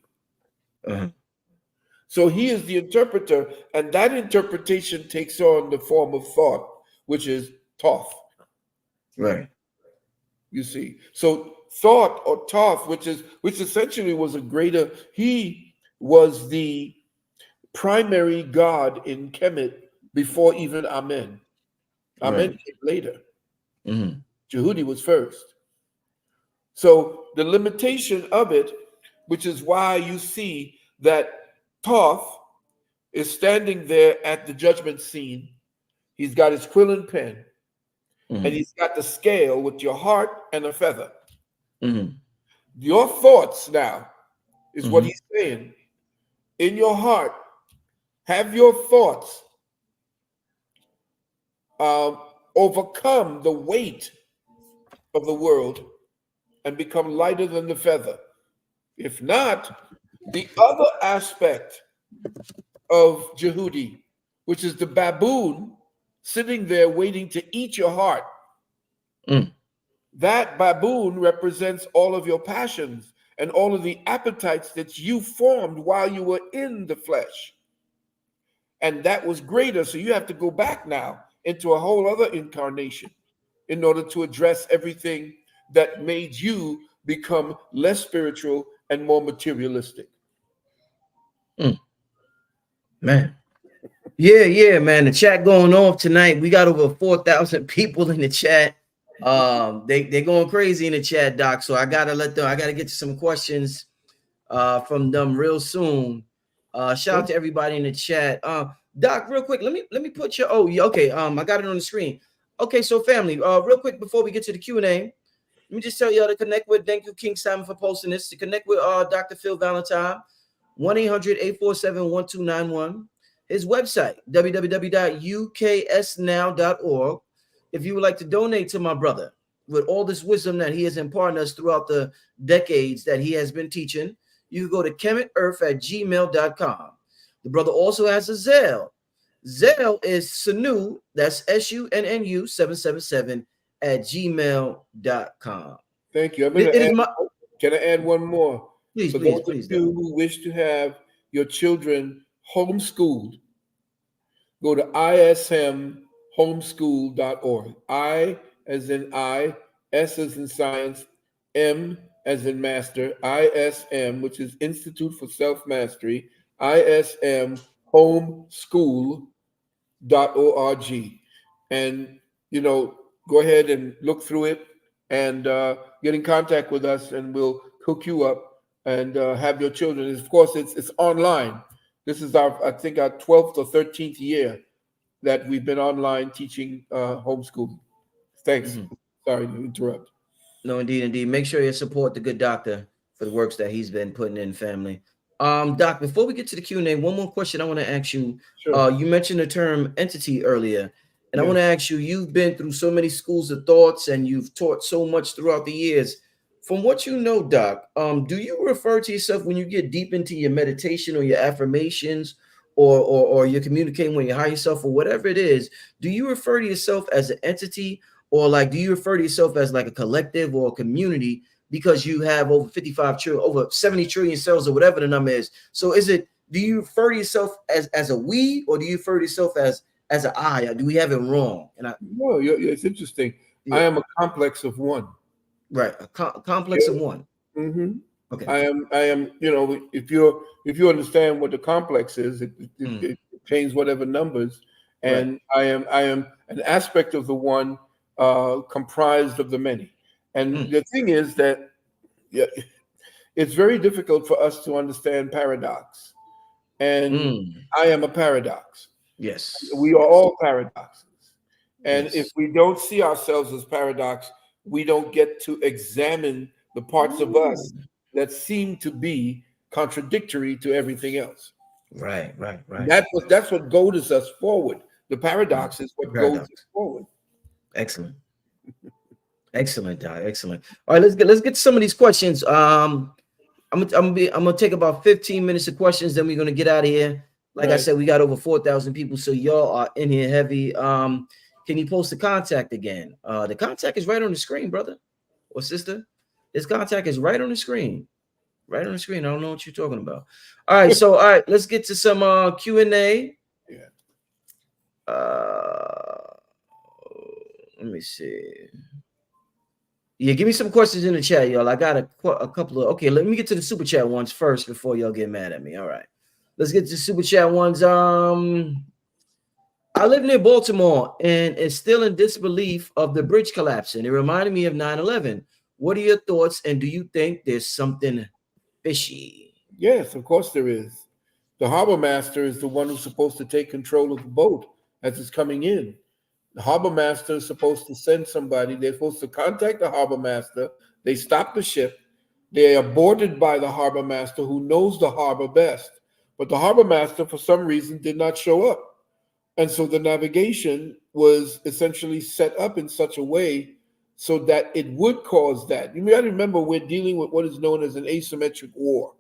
So he is the interpreter, and that interpretation takes on the form of thought, which is Thoth. Right. You see. So thought or Thoth, which essentially was a greater, he was the primary god in Kemet before even Amen. Amen came later. Judi was first. So the limitation of it, which is why you see that Thoth is standing there at the judgment scene. He's got his quill and pen, and he's got the scale with your heart and a feather. Your thoughts now is what he's saying. In your heart, have your thoughts overcome the weight of the world and become lighter than the feather. If not, the other aspect of Judi, which is the baboon sitting there waiting to eat your heart, that baboon represents all of your passions and all of the appetites that you formed while you were in the flesh. And that was greater. So you have to go back now into a whole other incarnation in order to address everything that made you become less spiritual and more materialistic. Man. Yeah, man. The chat going off tonight. We got over 4,000 people in the chat. They're going crazy in the chat, Doc. So I gotta get to some questions from them real soon. Shout out to everybody in the chat. Doc, real quick, let me put your okay. I got it on the screen. Okay, so family, real quick before we get to the Q&A, let me just tell y'all to connect with. Thank you, King Simon, for posting this. To connect with Dr. Phil Valentine, 1-800-847-1291. His website, www.uksnow.org. If you would like to donate to my brother with all this wisdom that he has imparted us throughout the decades that he has been teaching, you can go to kemetearth@gmail.com. The brother also has a Zelle. Zelle is Sunu, that's SUNNU 777@gmail.com. Thank you. Can I add one more? Please, For please, those please. of you who wish to have your children homeschooled, go to ismhomeschool.org. I as in I, S as in science, M as in master, ISM, which is Institute for Self-Mastery, ismhomeschool.org. And, go ahead and look through it and get in contact with us, and we'll hook you up and have your children. Of course, it's online. This is our 12th or 13th year that we've been online teaching homeschooling. Thanks. Sorry to interrupt. No, indeed. Make sure you support the good doctor for the works that he's been putting in, family. Doc, before we get to the Q&A, one more question I want to ask you. Sure. You mentioned the term entity earlier, and I want to ask you, you've been through so many schools of thoughts and you've taught so much throughout the years. From what you know, Doc, do you refer to yourself when you get deep into your meditation or your affirmations or you're communicating with your higher self or whatever it is, do you refer to yourself as an entity, or do you refer to yourself as like a collective or a community because you have over 55 trillion, over 70 trillion cells or whatever the number is? So do you refer to yourself as a we, or do you refer to yourself as an I? Or do we have it wrong? No, it's interesting. Yeah. I am a complex of one. Right, a complex of one. Mm-hmm. Okay. I am. If you understand what the complex is, it contains whatever numbers, and right. I am an aspect of the one comprised of the many. And the thing is that it's very difficult for us to understand paradox, and I am a paradox. Yes, we are all paradoxes, and if we don't see ourselves as paradox, we don't get to examine the parts of us that seem to be contradictory to everything else. Right. That's what goads us forward. The paradox is what goes us forward. Excellent, Doc. Excellent. All right, let's get to some of these questions. I'm gonna take about 15 minutes of questions, then we're gonna get out of here. Like I said, we got over 4,000 people, so y'all are in here heavy. Can you post the contact again? The contact is right on the screen, brother or sister. This contact is right on the screen. Right on the screen. I don't know what you're talking about. All right, so let's get to some Q&A. Yeah. Let me see. Yeah, give me some questions in the chat, y'all. I got a couple of. Okay, let me get to the super chat ones first before y'all get mad at me. All right, let's get to the super chat ones. I live near Baltimore and is still in disbelief of the bridge collapsing. It reminded me of 9/11. What are your thoughts, and do you think there's something fishy? Yes, of course there is. The harbor master is the one who's supposed to take control of the boat as it's coming in. The harbor master is supposed to send somebody. They're supposed to contact the harbor master. They stop the ship. They are boarded by the harbor master, who knows the harbor best. But the harbor master, for some reason, did not show up. And so the navigation was essentially set up in such a way so that it would cause that. You got to remember, we're dealing with what is known as an asymmetric war.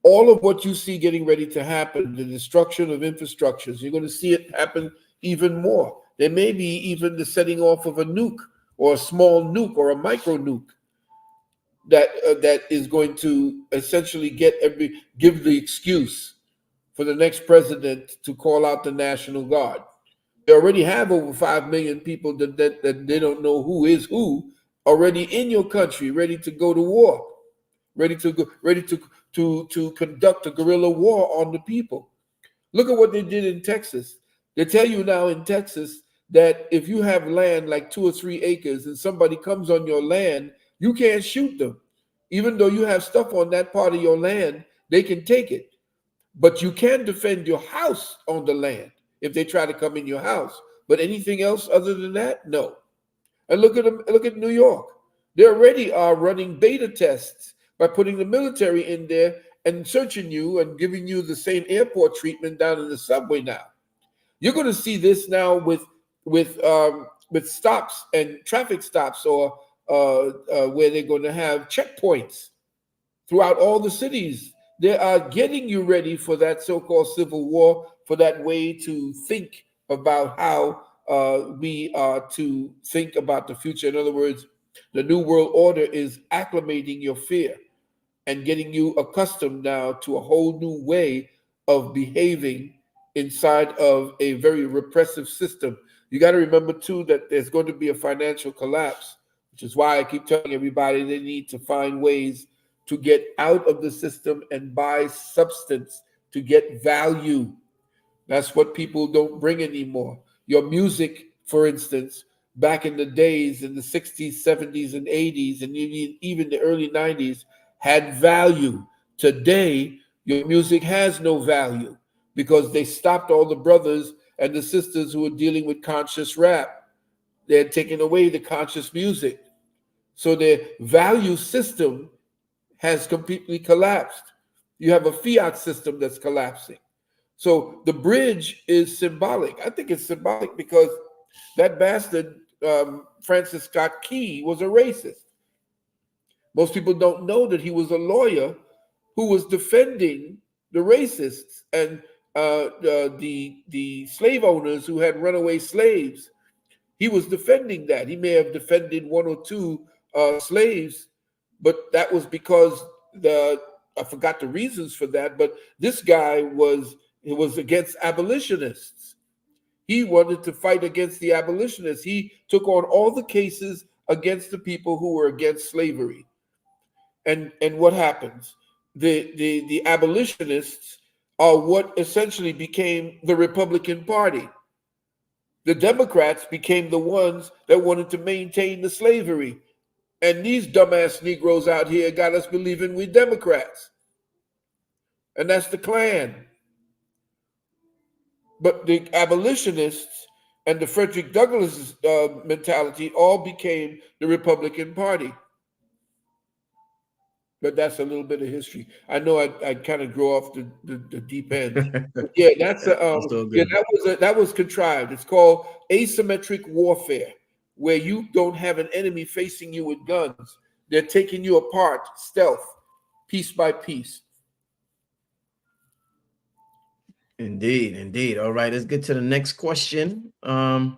All of what you see getting ready to happen, the destruction of infrastructures, you're going to see it happen even more. There may be even the setting off of a nuke or a small nuke or a micro nuke that is going to essentially give the excuse for the next president to call out the National Guard. They already have over 5 million people that they don't know who is who already in your country, ready to go to war, ready to conduct a guerrilla war on the people. Look at what they did in Texas. They tell you now in Texas that if you have land like 2 or 3 acres and somebody comes on your land, you can't shoot them. Even though you have stuff on that part of your land, they can take it. But you can defend your house on the land if they try to come in your house. But anything else other than that, no. And look at New York. They already are running beta tests by putting the military in there and searching you and giving you the same airport treatment down in the subway now. You're going to see this now with stops and traffic stops, or where they're going to have checkpoints throughout all the cities. They are getting you ready for that so-called civil war, for that way to think about how we are to think about the future. In other words, the New World Order is acclimating your fear and getting you accustomed now to a whole new way of behaving inside of a very repressive system. You got to remember, too, that there's going to be a financial collapse, which is why I keep telling everybody they need to find ways to get out of the system and buy substance to get value. That's what people don't bring anymore. Your music, for instance, back in the days in the 60s, 70s, and 80s, and even the early 90s, had value. Today, your music has no value because they stopped all the brothers and the sisters who were dealing with conscious rap. They had taken away the conscious music. So their value system has completely collapsed. You have a fiat system that's collapsing. So the bridge is symbolic. I think it's symbolic because that bastard, Francis Scott Key, was a racist. Most people don't know that he was a lawyer who was defending the racists and the slave owners who had runaway slaves. He was defending that. He may have defended 1 or 2 slaves, but that was because I forgot the reasons for that. But this guy was against abolitionists. He wanted to fight against the abolitionists. He took on all the cases against the people who were against slavery. And what happens? The abolitionists are what essentially became the Republican Party. The Democrats became the ones that wanted to maintain the slavery. And these dumbass Negroes out here got us believing we're Democrats. And that's the Klan. But the abolitionists and the Frederick Douglass mentality all became the Republican Party. But that's a little bit of history. I know I kind of grow off the deep end. But yeah, that's that was contrived. It's called asymmetric warfare, where you don't have an enemy facing you with guns. They're taking you apart, stealth, piece by piece. Indeed, indeed. All right, let's get to the next question. Okay.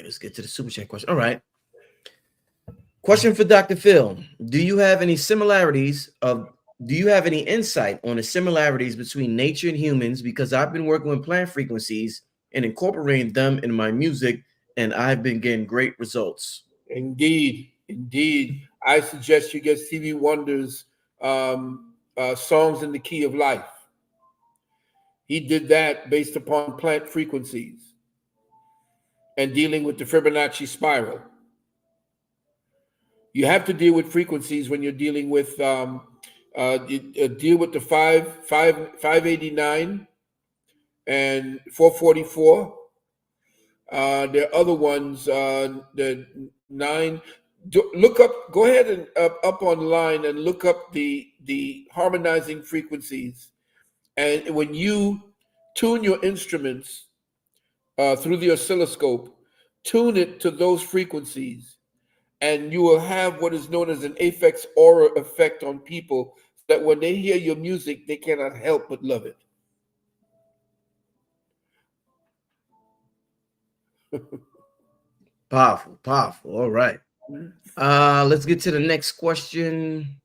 Let's get to the super chat question. All right. Question for Dr. Phil. Do you have any insight on the similarities between nature and humans? Because I've been working with plant frequencies and incorporating them in my music, and I've been getting great results. Indeed. I suggest you get Stevie Wonder's Songs in the Key of Life. He did that based upon plant frequencies and dealing with the Fibonacci spiral. You have to deal with frequencies when you're dealing with deal with the 589 and 444. There are other ones, the 9. Go ahead and up online and look up the harmonizing frequencies. And when you tune your instruments through the oscilloscope, tune it to those frequencies, and you will have what is known as an affect aura effect on people, so that when they hear your music, they cannot help but love it. Powerful, powerful. All right. Let's get to the next question.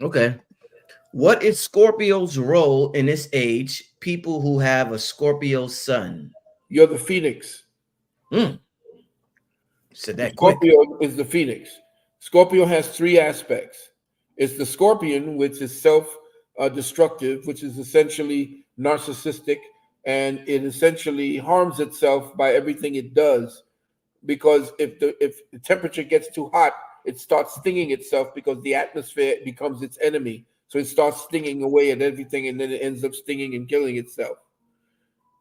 Okay. What is Scorpio's role in this age? People who have a Scorpio sun. You're the phoenix. Said that Scorpio quick. is the phoenix. Scorpio has three aspects. It's the scorpion, which is self-destructive, which is essentially narcissistic, and it essentially harms itself by everything it does. Because if the temperature gets too hot, it starts stinging itself, because the atmosphere becomes its enemy. So it starts stinging away at everything, and then it ends up stinging and killing itself.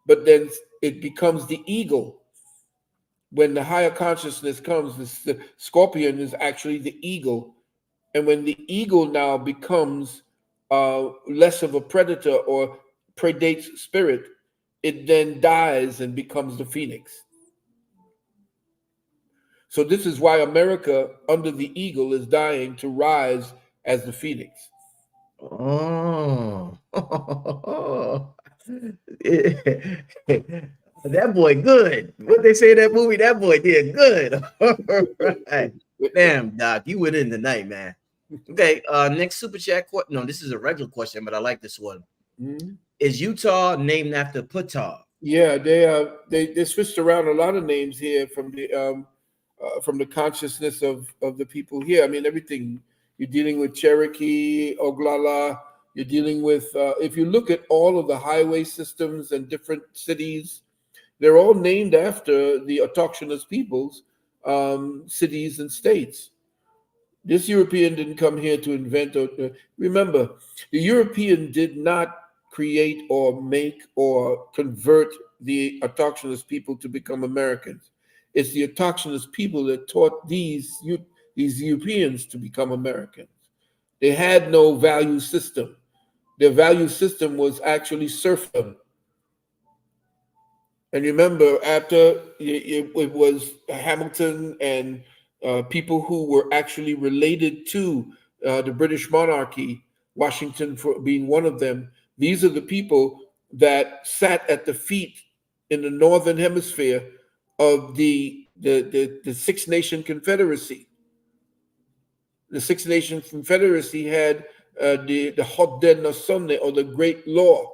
But then it becomes the eagle. When the higher consciousness comes, the scorpion is actually the eagle. And when the eagle now becomes less of a predator or predates spirit, it then dies and becomes the phoenix. So this is why America, under the eagle, is dying to rise as the phoenix. Oh. That boy good. What they say in that movie, that boy did good. All right. Damn, Doc, you went in tonight, man. Okay, next super chat question. No, this is a regular question, but I like this one. Is Utah named after Ptah? Yeah, they switched around a lot of names here from the consciousness of the people here. I mean, everything. You're dealing with Cherokee, Oglala. You're dealing with, if you look at all of the highway systems and different cities, they're all named after the autochthonous peoples, cities and states. This European didn't come here to invent. Remember, the European did not create or make or convert the autochthonous people to become Americans. It's the autochthonous people that taught these Europeans to become Americans. They had no value system. Their value system was actually serfdom. And remember, after it was Hamilton and people who were actually related to the British monarchy, Washington for being one of them, these are the people that sat at the feet in the Northern Hemisphere of the Six Nation Confederacy. The Six Nation Confederacy had the Haudenosaunee, or the Great Law.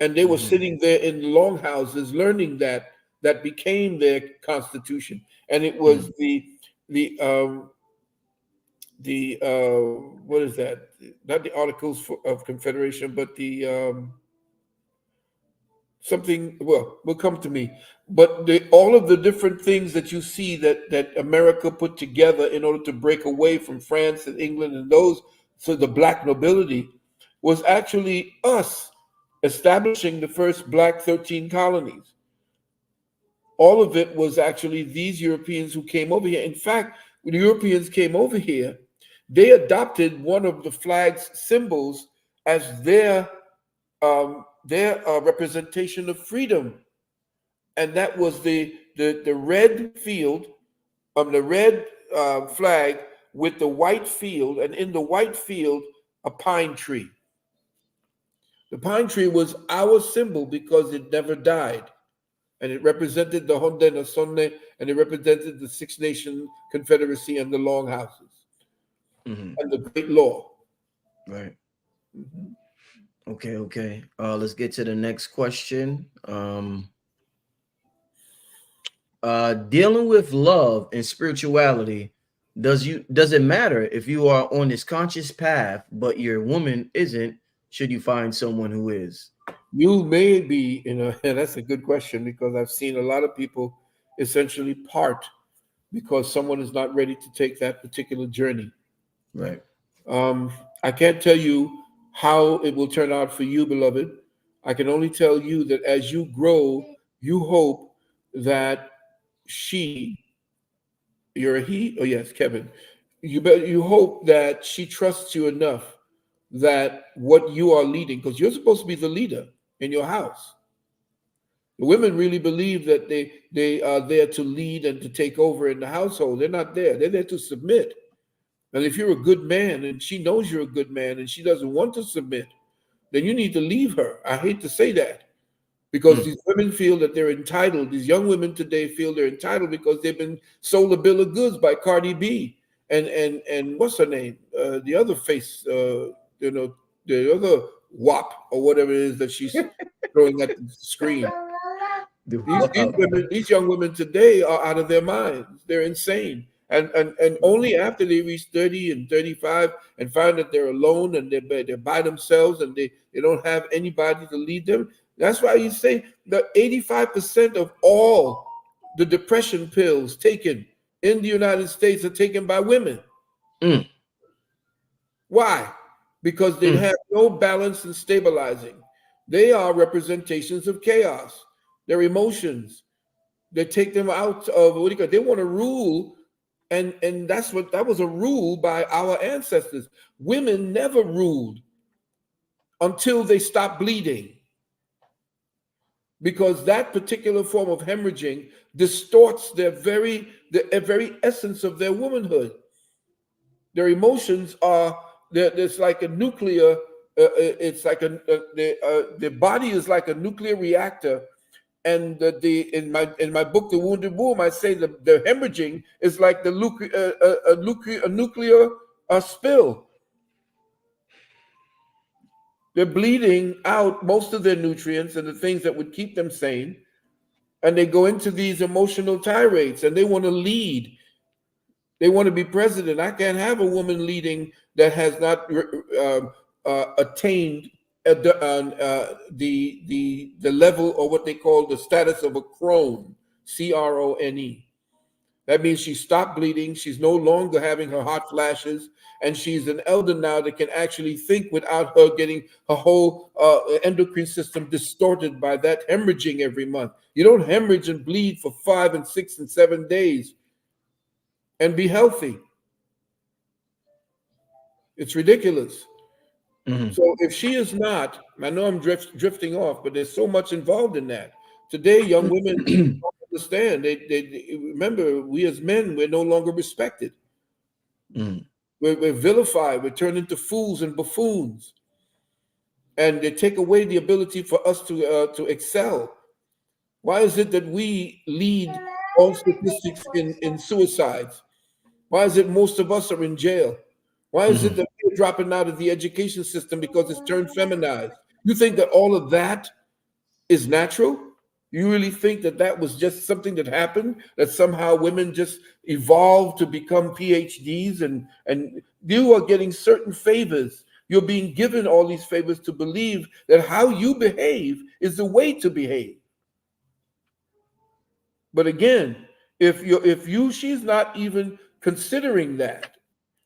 And they were sitting there in longhouses learning that became their constitution. And it was what is that? Not the Articles of Confederation, but the something, well, will come to me. But all of the different things that you see that America put together in order to break away from France and England and those, so the black nobility, was actually us establishing the first black 13 colonies. All of it was actually these Europeans who came over here. In fact, when the Europeans came over here, they adopted one of the flag's symbols as their representation of freedom, and that was the red field, the red flag with the white field, and in the white field a pine tree. The pine tree was our symbol because it never died, and it represented the Haudenosaunee, and it represented the Six Nation Confederacy and the Longhouses and the Great Law. Right. Okay. Let's get to the next question. Dealing with love and spirituality, does it matter if you are on this conscious path but your woman isn't? Should you find someone who is? You may be, and that's a good question, because I've seen a lot of people essentially part because someone is not ready to take that particular journey. Right. I can't tell you how it will turn out for you, beloved. I can only tell you that as you grow, you hope that you're a he? Oh, yes, Kevin. You hope that she trusts you enough that what you are leading, because you're supposed to be the leader in your house. The women really believe that they are there to lead and to take over in the household. They're not there. They're there to submit. And if you're a good man and she knows you're a good man and she doesn't want to submit, then you need to leave her. I hate to say that, because these women feel that they're entitled. These young women today feel they're entitled because they've been sold a bill of goods by Cardi B and what's her name? The other face, the other WAP or whatever it is that she's throwing at the screen. These young women today are out of their minds. They're insane. And only after they reach 30 and 35 and find that they're alone and they're by themselves and they don't have anybody to lead them. That's why you say that 85% of all the depression pills taken in the United States are taken by women. Why? Because they have no balance and stabilizing. They are representations of chaos. Their emotions, they take them out of they want to rule, and that was a rule by our ancestors. Women never ruled until they stopped bleeding, because that particular form of hemorrhaging distorts the very essence of their womanhood. Their emotions are there's like a nuclear. It's like the body is like a nuclear reactor. And in my book, The Wounded Womb, I say the hemorrhaging is like the nuclear spill. They're bleeding out most of their nutrients and the things that would keep them sane, and they go into these emotional tirades, and they want to lead. They want to be president. I can't have a woman leading that has not attained the level, or what they call the status of a crone, crone. That means she stopped bleeding. She's no longer having her hot flashes, and she's an elder now that can actually think without her getting her whole endocrine system distorted by that hemorrhaging every month. You don't hemorrhage and bleed for 5 and 6 and 7 days and be healthy. It's ridiculous. So if she is not, I know I'm drifting off, but there's so much involved in that. Today, young women don't understand. They remember, we as men, we're no longer respected. We're vilified. We're turned into fools and buffoons. And they take away the ability for us to excel. Why is it that we lead all statistics in suicides? Why is it most of us are in jail? Why is it that we're dropping out of the education system because it's turned feminized? You think that all of that is natural? You really think that that was just something that happened, that somehow women just evolved to become PhDs and you are getting certain favors? You're being given all these favors to believe that how you behave is the way to behave. But again, she's not even considering that,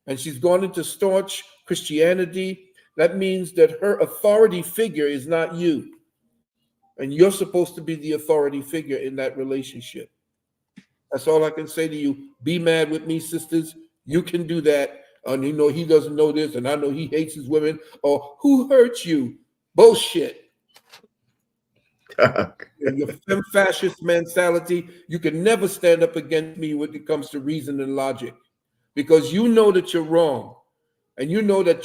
and she's gone into staunch Christianity, that means that her authority figure is not you. And you're supposed to be the authority figure in that relationship. That's all I can say to you. Be mad with me, sisters. You can do that. And you know, he doesn't know this, and I know he hates his women. Or who hurt you? Bullshit. Your fascist mentality, you can never stand up against me when it comes to reason and logic, because you know that you're wrong, and you know that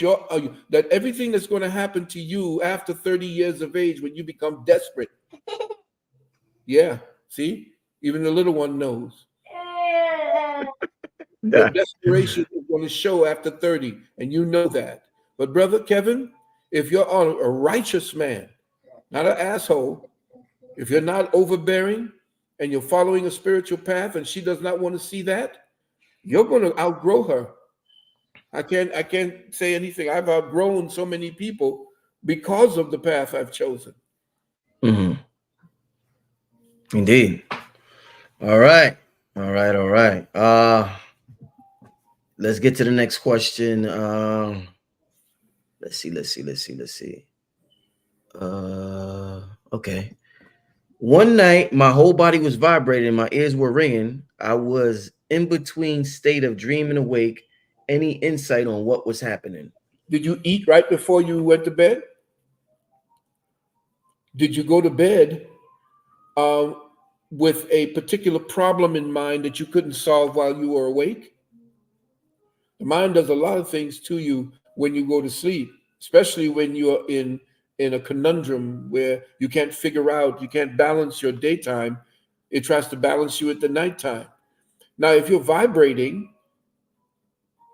that everything that's going to happen to you after 30 years of age when you become desperate. Yeah, see, even the little one knows. The desperation is going to show after 30, and you know that. But brother Kevin, if you're a righteous man, not an asshole, if you're not overbearing and you're following a spiritual path and she does not want to see that, you're going to outgrow her. I can't say anything. I've outgrown so many people because of the path I've chosen. Indeed. All right. Let's get to the next question. Let's see. Okay. One night, my whole body was vibrating. My ears were ringing. I was in between state of dream and awake. Any insight on what was happening? Did you eat right before you went to bed? Did you go to bed with a particular problem in mind that you couldn't solve while you were awake? The mind does a lot of things to you when you go to sleep, especially when you're in a conundrum where you can't figure out, you can't balance your daytime. It tries to balance you at the nighttime. Now, if you're vibrating,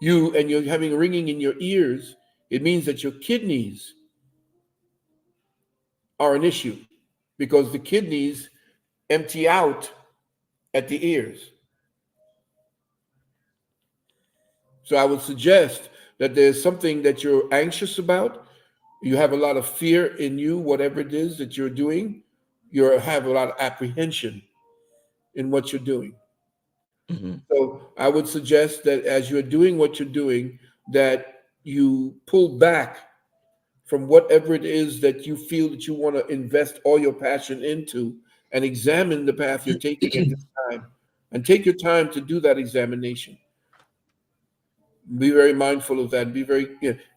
and you're having ringing in your ears, it means that your kidneys are an issue because the kidneys empty out at the ears. So I would suggest that there's something that you're anxious about. You have a lot of fear in you, whatever it is that you're doing. You have a lot of apprehension in what you're doing. Mm-hmm. So I would suggest that as you're doing what you're doing, that you pull back from whatever it is that you feel that you want to invest all your passion into, and examine the path you're taking at this time. And take your time to do that examination. Be very mindful of that.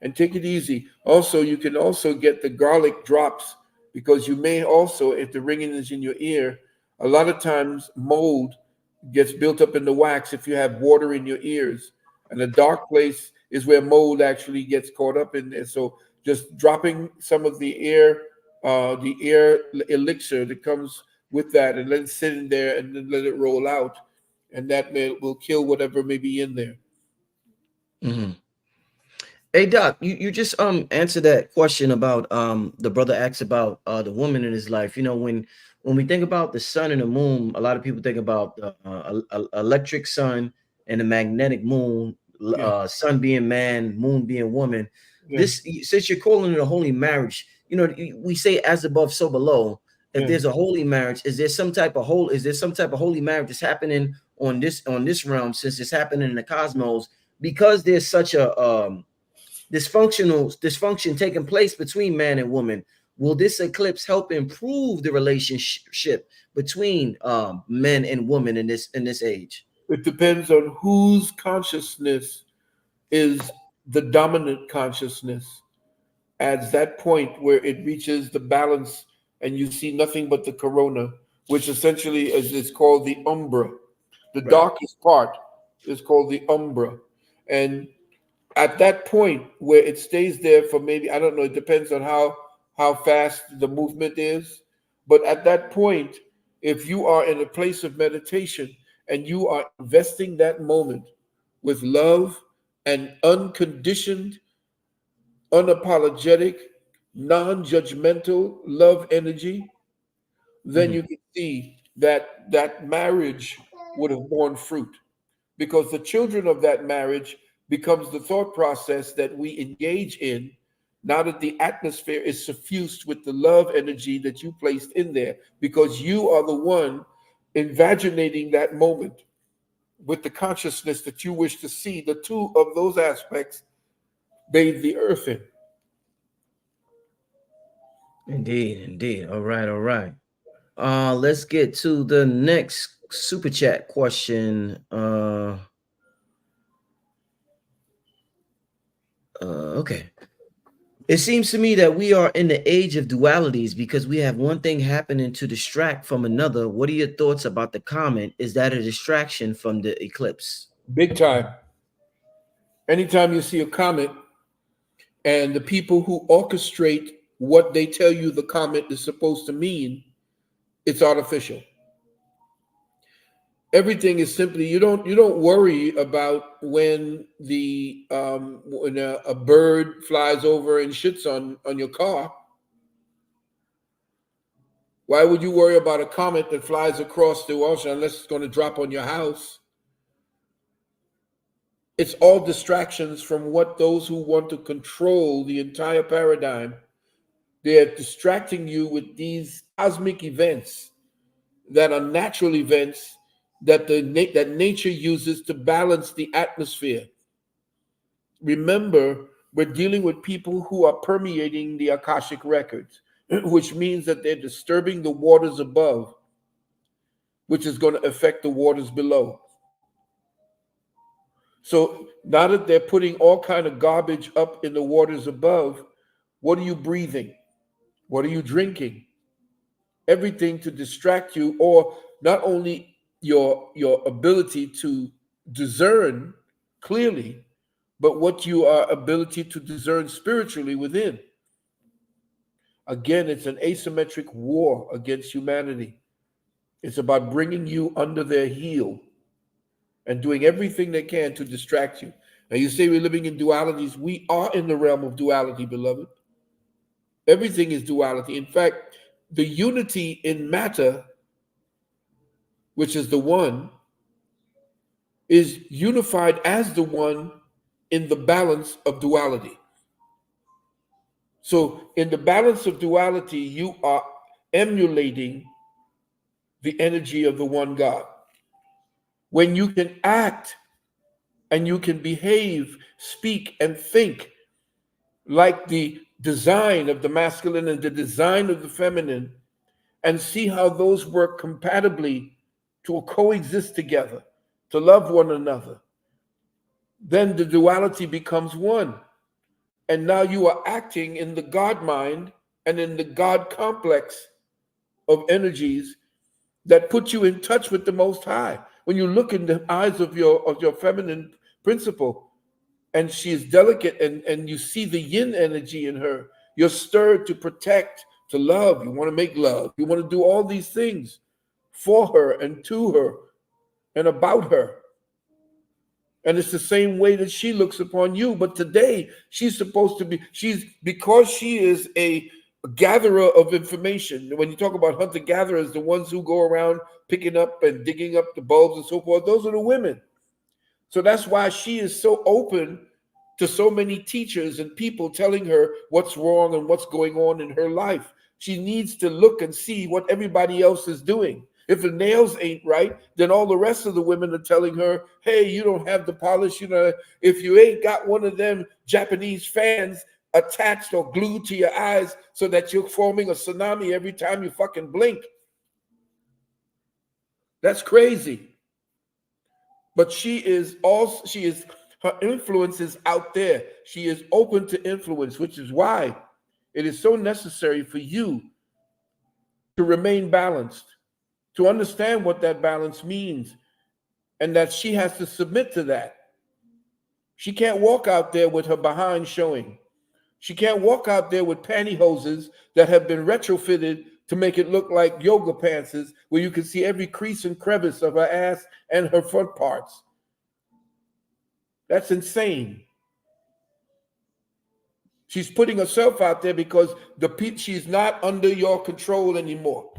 And take it easy. Also, you can also get the garlic drops, because you may also, if the ringing is in your ear, a lot of times mold gets built up in the wax if you have water in your ears. And a dark place is where mold actually gets caught up in there. So just dropping some of the air elixir that comes with that, and let it sit in there, and then let it roll out, and that will kill whatever may be in there. Mm-hmm. Hey Doc, you just answered that question about the brother asked about the woman in his life. You know, when we think about the sun and the moon, a lot of people think about the electric sun and the magnetic moon. Sun being man, moon being woman. Yeah. This, since you're calling it a holy marriage, you know, we say as above, so below. If Yeah. there's a holy marriage, is there some type of holy marriage that's happening on this realm, since it's happening in the cosmos, because there's such a dysfunction taking place between man and woman? Will this eclipse help improve the relationship between men and women in this age? It depends on whose consciousness is the dominant consciousness at that point where it reaches the balance and you see nothing but the corona, which essentially is called the umbra. The Right. darkest part is called the umbra. And at that point where it stays there for maybe, I don't know, it depends on how fast the movement is. But at that point, if you are in a place of meditation and you are investing that moment with love and unconditioned, unapologetic, non-judgmental love energy, then Mhm. you can see that that marriage would have borne fruit, because the children of that marriage becomes the thought process that we engage in now that the atmosphere is suffused with the love energy that you placed in there, because you are the one invaginating that moment with the consciousness that you wish to see the two of those aspects bathe the earth in. Indeed. All right. Let's get to the next super chat question. Okay. It seems to me that we are in the age of dualities because we have one thing happening to distract from another. What are your thoughts about the comment? Is that a distraction from the eclipse? Big time. Anytime you see a comet and the people who orchestrate what they tell you the comet is supposed to mean, it's artificial. Everything is simply, you don't worry about when a bird flies over and shits on your car. Why would you worry about a comet that flies across the ocean unless it's going to drop on your house? It's all distractions from what those who want to control the entire paradigm. They're distracting you with these cosmic events that are natural events that that nature uses to balance the atmosphere. Remember, we're dealing with people who are permeating the Akashic records, which means that they're disturbing the waters above, which is going to affect the waters below. So now that they're putting all kind of garbage up in the waters above, what are you breathing? What are you drinking? Everything to distract you, or not only your ability to discern clearly, but what you are ability to discern spiritually within. Again, it's an asymmetric war against humanity. It's about bringing you under their heel and doing everything they can to distract you. Now, you say we're living in dualities. We are in the realm of duality, beloved. Everything is duality. In fact, the unity in matter, which is the one, is unified as the one in the balance of duality. So, in the balance of duality, you are emulating the energy of the one God. When you can act and you can behave, speak, and think like the design of the masculine and the design of the feminine, and see how those work compatibly to coexist together, to love one another, then the duality becomes one. And now you are acting in the God mind and in the God complex of energies that put you in touch with the Most High. When you look in the eyes of your feminine principle, and she is delicate, and you see the yin energy in her, you're stirred to protect, to love. You want to make love. You want to do all these things for her and to her and about her. And it's the same way that she looks upon you. But today, she's supposed to be, because she is a gatherer of information. When you talk about hunter-gatherers, the ones who go around picking up and digging up the bulbs and so forth, those are the women. So that's why she is so open to so many teachers and people telling her what's wrong and what's going on in her life. She needs to look and see what everybody else is doing. If the nails ain't right, then all the rest of the women are telling her, hey, you don't have the polish. If you ain't got one of them Japanese fans attached or glued to your eyes so that you're forming a tsunami every time you fucking blink. That's crazy. But her influence is out there. She is open to influence, which is why it is so necessary for you to remain balanced, to understand what that balance means, and that she has to submit to that. She can't walk out there with her behind showing. She can't walk out there with pantyhoses that have been retrofitted to make it look like yoga pants, where you can see every crease and crevice of her ass and her front parts. That's insane. She's putting herself out there because she's not under your control anymore.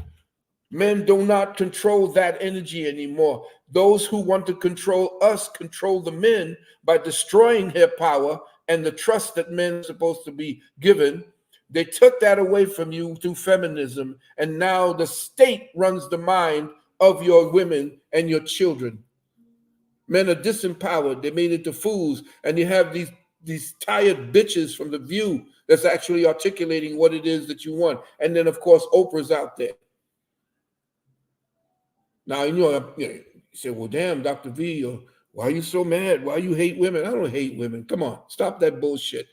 Men do not control that energy anymore. Those who want to control us control the men by destroying their power and the trust that men are supposed to be given. They took that away from you through feminism, and now the state runs the mind of your women and your children. Men are disempowered. They made into fools, and you have these tired bitches from The View that's actually articulating what it is that you want. And then, of course, Oprah's out there. Now, you say, well, damn, Dr. V, why are you so mad? Why you hate women? I don't hate women. Come on, stop that bullshit.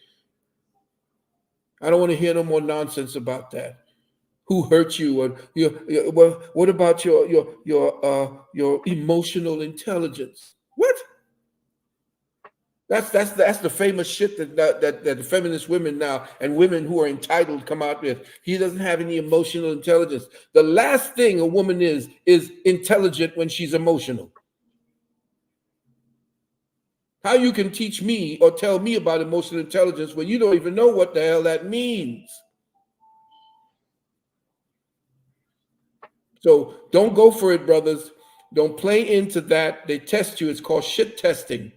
I don't want to hear no more nonsense about that. Who hurt you? Or what about your emotional intelligence? What? That's the famous shit that the feminist women now and women who are entitled come out with. He doesn't have any emotional intelligence. The last thing a woman is intelligent when she's emotional. How you can teach me or tell me about emotional intelligence when you don't even know what the hell that means? So don't go for it, brothers. Don't play into that. They test you. It's called shit testing.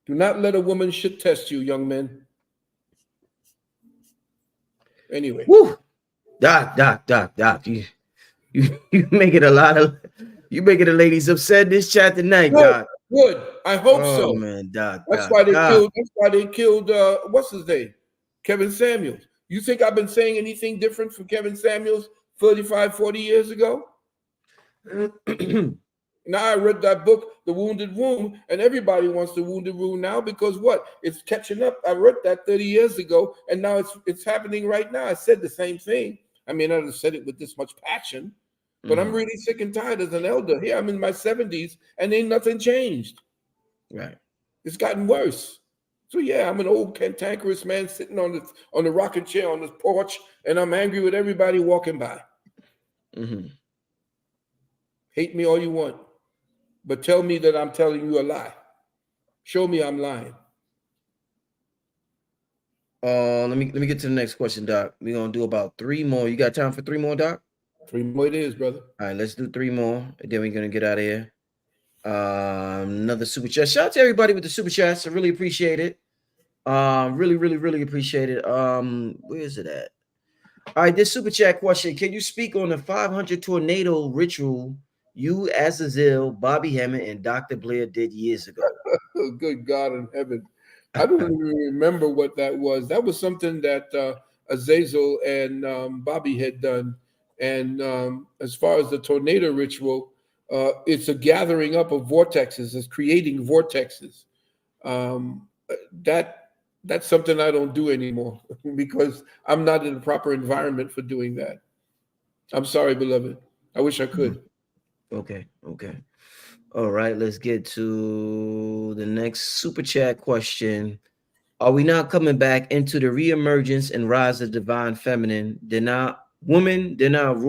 Do not let a woman shit test you, young men. Anyway. Woo. Doc. You making the ladies upset in this chat tonight, Doc. Good. I hope so. Man, Doc. That's why they killed what's his name? Kevin Samuels. You think I've been saying anything different from Kevin Samuels 35, 40 years ago? Now I read that book, The Wounded Womb, and everybody wants the wounded womb now because what? It's catching up. I read that 30 years ago, and now it's happening right now. I said the same thing. I mean, I don't have said it with this much passion, but I'm really sick and tired as an elder. Here I'm in my 70s, and ain't nothing changed. Right. It's gotten worse. So yeah, I'm an old cantankerous man sitting on the rocking chair on the porch, and I'm angry with everybody walking by. Hate me all you want, but tell me that I'm telling you a lie. Show me I'm lying. Let me get to the next question, Doc. We're gonna do about 3 more. You got time for 3 more, Doc? 3 more it is, brother. All right, let's do 3 more, and then we're gonna get out of here. Another super chat. Shout out to everybody with the super chats. I really appreciate it. Really appreciate it. Where is it at? All right, this super chat question: can you speak on the 500 tornado ritual you, Azazel, Bobby Hammond, and Dr. Blair did years ago? Oh, good God in heaven. I don't even remember what that was. That was something that Azazel and Bobby had done. And as far as the tornado ritual, it's a gathering up of vortexes. It's creating vortexes. That's something I don't do anymore because I'm not in the proper environment for doing that. I'm sorry, beloved. I wish I could. Okay. All right, let's get to the next super chat question. Are we now coming back into the reemergence and rise of divine feminine? Women did not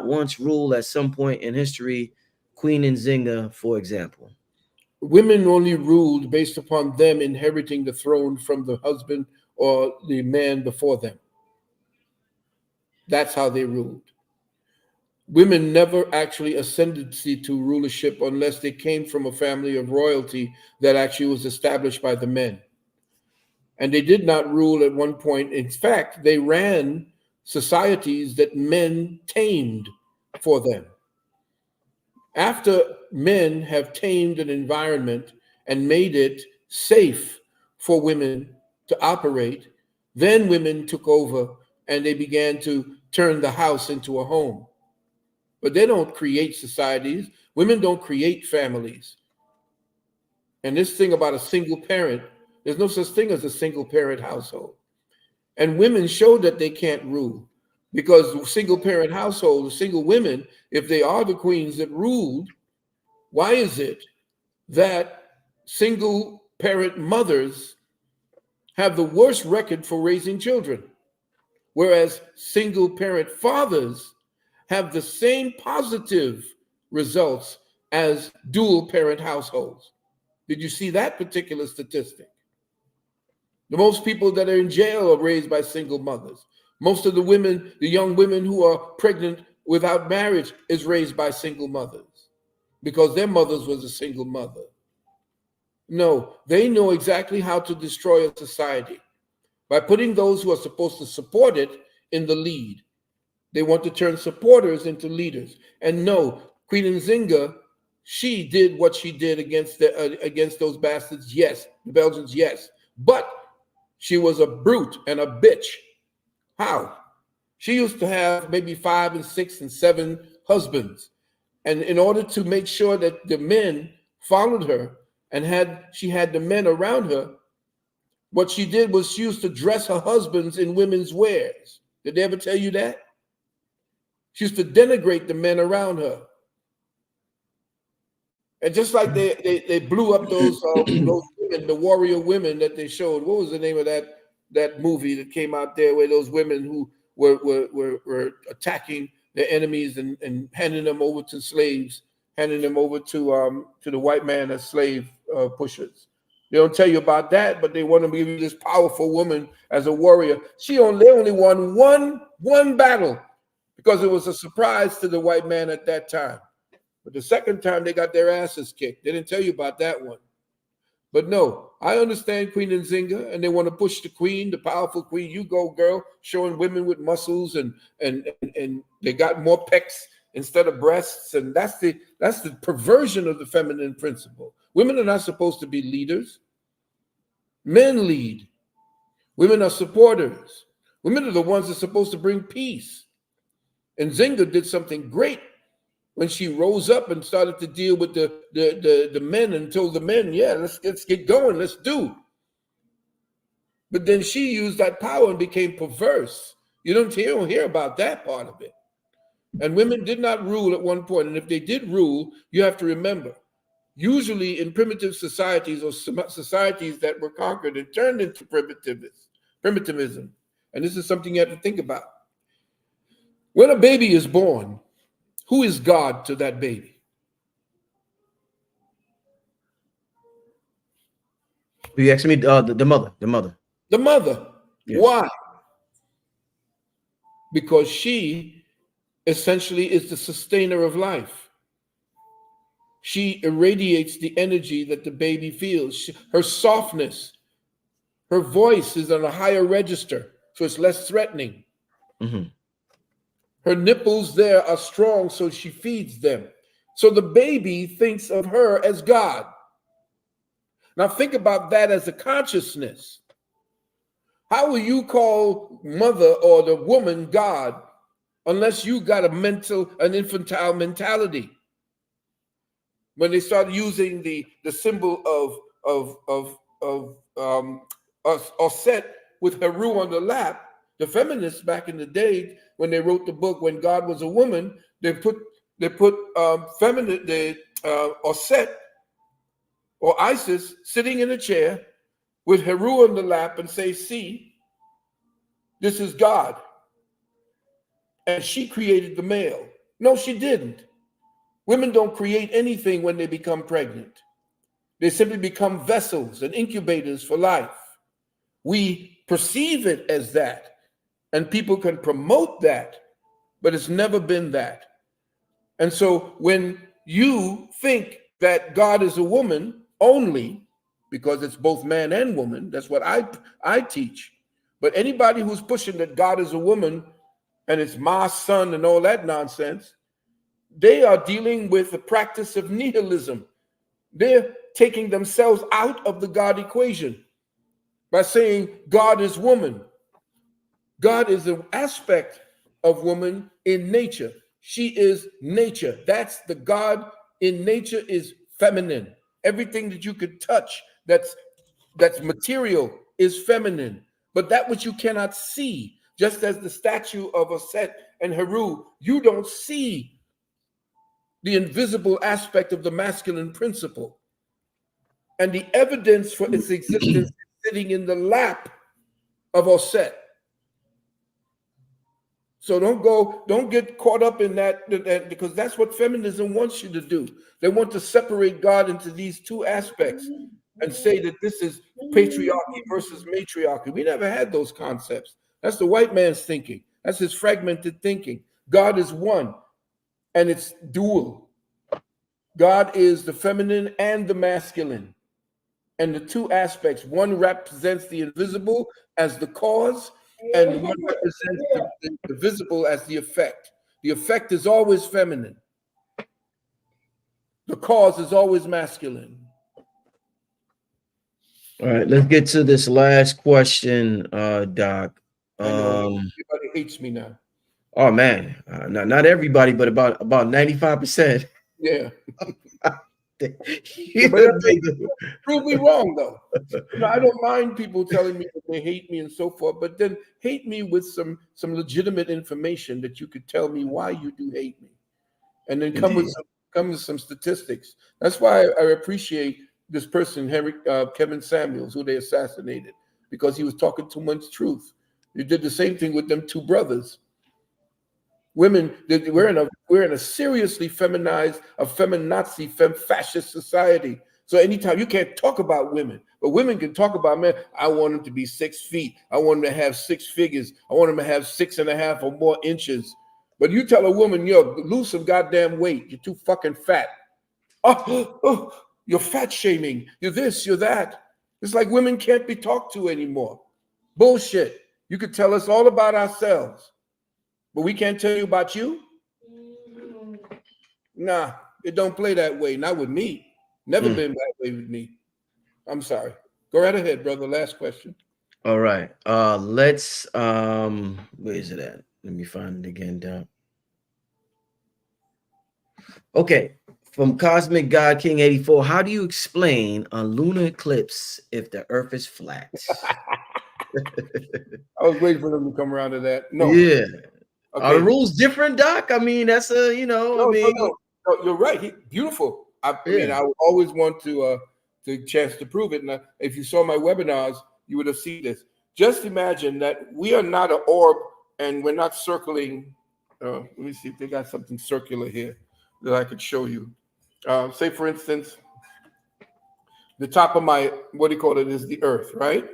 once rule at some point in history. Queen Nzinga, for example. Women only ruled based upon them inheriting the throne from the husband or the man before them. That's how they ruled. Women never actually ascended to rulership unless they came from a family of royalty that actually was established by the men. And they did not rule at one point. In fact, they ran societies that men tamed for them. After men have tamed an environment and made it safe for women to operate, then women took over and they began to turn the house into a home. But they don't create societies. Women don't create families. And this thing about a single parent, there's no such thing as a single parent household. And women show that they can't rule because single parent households, single women, if they are the queens that ruled, why is it that single parent mothers have the worst record for raising children, whereas single parent fathers have the same positive results as dual parent households? Did you see that particular statistic? The most people that are in jail are raised by single mothers. Most of the women, the young women who are pregnant without marriage, is raised by single mothers because their mothers was a single mother. No, they know exactly how to destroy a society by putting those who are supposed to support it in the lead. They want to turn supporters into leaders. And no, Queen Nzinga, she did what she did against those bastards. Yes, the Belgians. Yes, but she was a brute and a bitch. How? She used to have maybe 5 and 6 and 7 husbands, and in order to make sure that the men followed her and she had the men around her, what she did was she used to dress her husbands in women's wares. Did they ever tell you that? She used to denigrate the men around her. And just like they blew up those women, the warrior women that they showed. What was the name of that movie that came out there where those women who were attacking their enemies and handing them over to slaves, handing them over to the white man as slave pushers? They don't tell you about that, but they want to give you this powerful woman as a warrior. They only won one battle because it was a surprise to the white man at that time. But the second time they got their asses kicked. They didn't tell you about that one. But no, I understand Queen Nzinga, and they want to push the queen, the powerful queen. You go, girl, showing women with muscles and they got more pecs instead of breasts, and that's the perversion of the feminine principle. Women are not supposed to be leaders. Men lead. Women are supporters. Women are the ones that are supposed to bring peace. And Nzinga did something great when she rose up and started to deal with the men and told the men, yeah, let's get going, let's do. But then she used that power and became perverse. You don't hear about that part of it. And women did not rule at one point. And if they did rule, you have to remember, usually in primitive societies or societies that were conquered and turned into primitivism. And this is something you have to think about. When a baby is born, who is God to that baby? You asked me the mother. The mother. Yes. Why? Because she essentially is the sustainer of life. She irradiates the energy that the baby feels. Her softness, her voice is on a higher register, so it's less threatening. Mm-hmm. Her nipples there are strong, so she feeds them. So the baby thinks of her as God. Now think about that as a consciousness. How will you call mother or the woman God unless you got an infantile mentality? When they start using the symbol of Osset with Heru on the lap, the feminists back in the day, when they wrote the book When God Was a Woman, they put Osset or Isis sitting in a chair with Heru on the lap and say, see, this is God. And she created the male. No, she didn't. Women don't create anything when they become pregnant. They simply become vessels and incubators for life. We perceive it as that, and people can promote that, but it's never been that. And so when you think that God is a woman only, because it's both man and woman, that's what I teach. But anybody who's pushing that God is a woman and it's my son and all that nonsense, they are dealing with the practice of nihilism. They're taking themselves out of the God equation by saying God is woman. God is an aspect of woman in nature. She is nature. That's the God in nature is feminine. Everything that you could touch that's material is feminine. But that which you cannot see, just as the statue of Osset and Heru, you don't see the invisible aspect of the masculine principle. And the evidence for its existence is sitting in the lap of Osset. So don't get caught up in that, because that's what feminism wants you to do. They want to separate God into these two aspects and say that this is patriarchy versus matriarchy. We never had those concepts. That's the white man's thinking. That's his fragmented thinking. God is one, and it's dual. God is the feminine and the masculine. And the two aspects, one represents the invisible as the cause, and one represents the visible as the effect. The effect is always feminine. The cause is always masculine. All right, let's get to this last question, Doc. I know everybody hates me now. Oh man, not everybody, but about 95%. Yeah. Prove me wrong, though. I don't mind people telling me that they hate me and so forth, but then hate me with some legitimate information that you could tell me why you do hate me, and then come with some statistics. That's why I appreciate this person, Kevin Samuels, who they assassinated, because he was talking too much truth. You did the same thing with them two brothers. Women, we're in a seriously feminized, a feminazi, fascist society. So anytime you can't talk about women, but women can talk about men. I want them to be 6 feet. I want them to have 6 figures. I want them to have 6.5 or more inches. But you tell a woman, yo, lose some goddamn weight. You're too fucking fat. Oh, you're fat shaming. You're this, you're that. It's like women can't be talked to anymore. Bullshit. You could tell us all about ourselves, but we can't tell you about you? Nah, it don't play that way. Not with me. Never been that way with me. I'm sorry. Go right ahead, brother. Last question. All right. Let's where is it at? Let me find it again, Doc. Okay. From Cosmic God King 84, how do you explain a lunar eclipse if the Earth is flat? I was waiting for them to come around to that. No. Yeah. Okay. Are the rules different, Doc? I mean, that's No, you're right. Beautiful. I mean, I always want to chance to prove it. And if you saw my webinars, you would have seen this. Just imagine that we are not an orb and we're not circling. Let me see if they got something circular here that I could show you. Say, for instance, the top of my, what do you call it, is the Earth, right?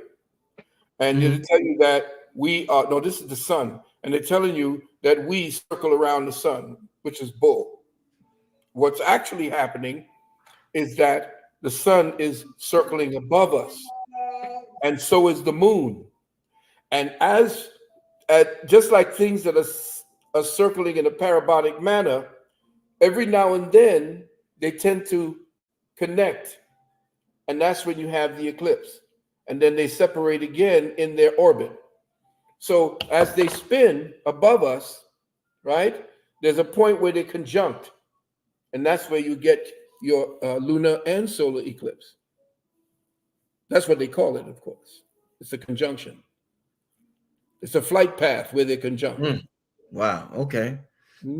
And they tell you that we are, no, this is the sun. And they're telling you that we circle around the sun, which is bull. What's actually happening is that the sun is circling above us, and so is the moon. And just like things that are circling in a parabolic manner, every now and then they tend to connect, and that's when you have the eclipse. And then they separate again in their orbit. So as they spin above us, right, there's a point where they conjunct, and that's where you get your lunar and solar eclipse. That's what they call it, of course. It's a conjunction. It's a flight path where they conjunct. Wow. Okay.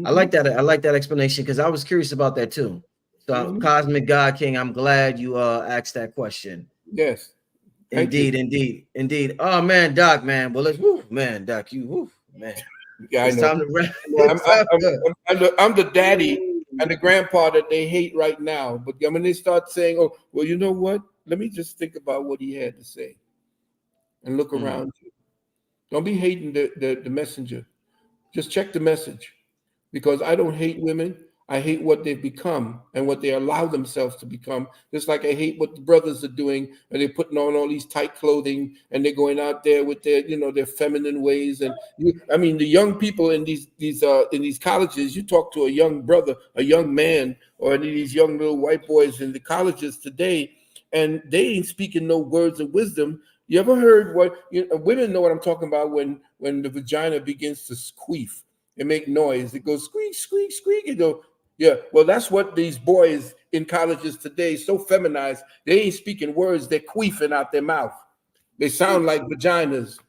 I like that. I like that explanation because I was curious about that too. So, Cosmic God King, I'm glad you asked that question. Yes. Indeed. Oh man, Doc, man. Well, man, Doc, man. Yeah, it's I know. Time to wrap. I'm the daddy and the grandpa that they hate right now. But when they start saying, "Oh, well, you know what? Let me just think about what he had to say," and look around you. Don't be hating the messenger. Just check the message, because I don't hate women. I hate what they've become and what they allow themselves to become. Just like I hate what the brothers are doing, and they're putting on all these tight clothing, and they're going out there with their, their feminine ways. And I mean, the young people in these colleges. You talk to a young brother, a young man, or any of these young little white boys in the colleges today, and they ain't speaking no words of wisdom. You ever heard what women know what I'm talking about when the vagina begins to squeak and make noise? It goes squeak, squeak, squeak. You go, yeah. Well, that's what these boys in colleges today, so feminized, they ain't speaking words. They're queefing out their mouth. They sound like vaginas.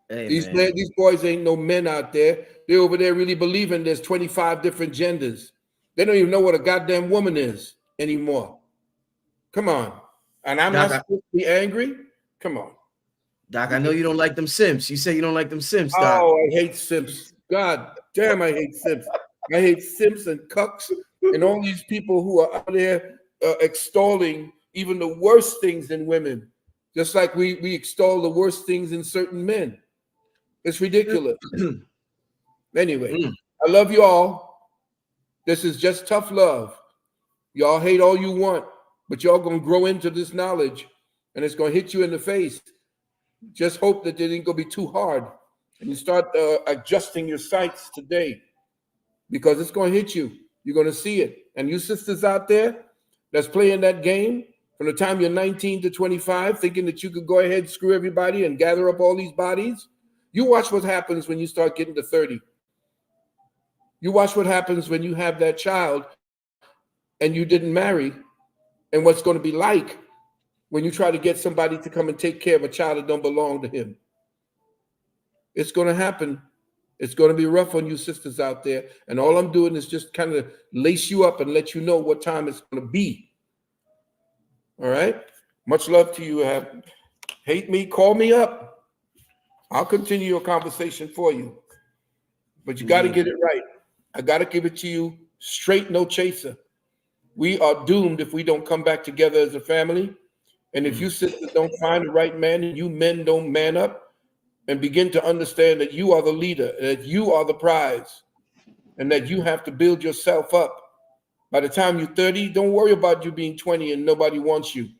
Hey, these boys ain't no men out there. They're over there really believing there's 25 different genders. They don't even know what a goddamn woman is anymore. Come on. And I'm not supposed to be angry? Come on. Doc, I know you don't like them simps. You say you don't like them simps, Doc. Oh, I hate simps. God damn, I hate simps. I hate simps and cucks and all these people who are out there extolling even the worst things in women, just like we extol the worst things in certain men. It's ridiculous. Anyway, I love you all. This is just tough love. Y'all hate all you want, but y'all going to grow into this knowledge, and it's going to hit you in the face. Just hope that it ain't going to be too hard, and you start adjusting your sights today, because it's going to hit you. You're going to see it. And you sisters out there that's playing that game from the time you're 19 to 25, thinking that you could go ahead and screw everybody and gather up all these bodies, you watch what happens when you start getting to 30. You watch what happens when you have that child and you didn't marry, and what's going to be like when you try to get somebody to come and take care of a child that don't belong to him. It's going to happen. It's going to be rough on you sisters out there. And all I'm doing is just kind of lace you up and let you know what time it's going to be. All right? Much love to you. Hate me, call me up. I'll continue your conversation for you. But you got to get it right. I got to give it to you straight, no chaser. We are doomed if we don't come back together as a family. And if you sisters don't find the right man, and you men don't man up and begin to understand that you are the leader, that you are the prize, and that you have to build yourself up. By the time you're 30, don't worry about you being 20 and nobody wants you.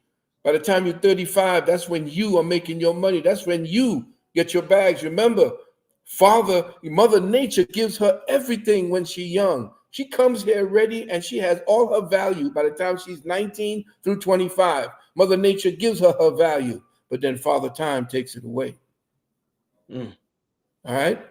By the time you're 35, that's when you are making your money. That's when you get your bags. Remember, Mother Nature gives her everything when she's young. She comes here ready, and she has all her value by the time she's 19 through 25. Mother Nature gives her value, but then Father Time takes it away. All right?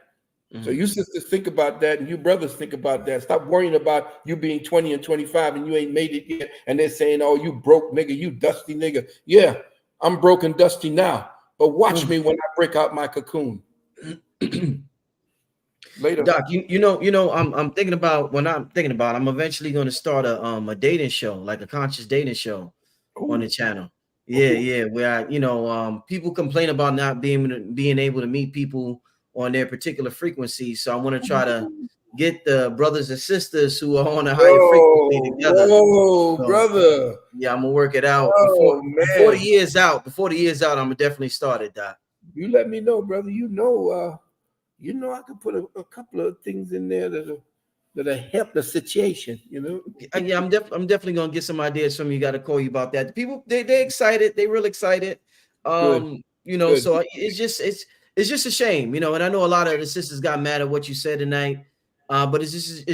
So you sisters think about that, and you brothers think about that. Stop worrying about you being 20 and 25 and you ain't made it yet. And they're saying, oh, you broke nigga, you dusty nigga. Yeah, I'm broke and dusty now. But watch me when I break out my cocoon. Later. Doc, I'm thinking about I'm eventually going to start a dating show, like a conscious dating show on the channel. Yeah, where people complain about not being able to meet people on their particular frequency. So I want to try to get the brothers and sisters who are on a higher frequency together. Whoa, brother. Yeah, I'm gonna work it out before the year's out. Before the year's out, I'm gonna definitely start it, Doc. You let me know, brother. I could put a couple of things in there that'll help the situation. Yeah, I'm definitely gonna get some ideas from you. Got to call you about that. People, they're excited. They real excited. Good. So it's just a shame, and I know a lot of the sisters got mad at what you said tonight. But it's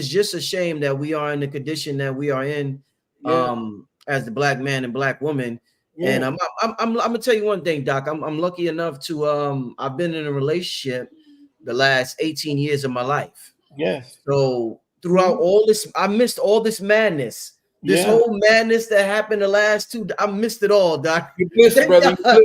just a shame that we are in the condition that we are in, as the black man and black woman. Yeah. And I'm gonna tell you one thing, Doc. I'm lucky enough to I've been in a relationship the last 18 years of my life. Yes. So throughout all this, I missed all this madness. This whole madness that happened the last two, I missed it all, Doc. You're blessed, brother. I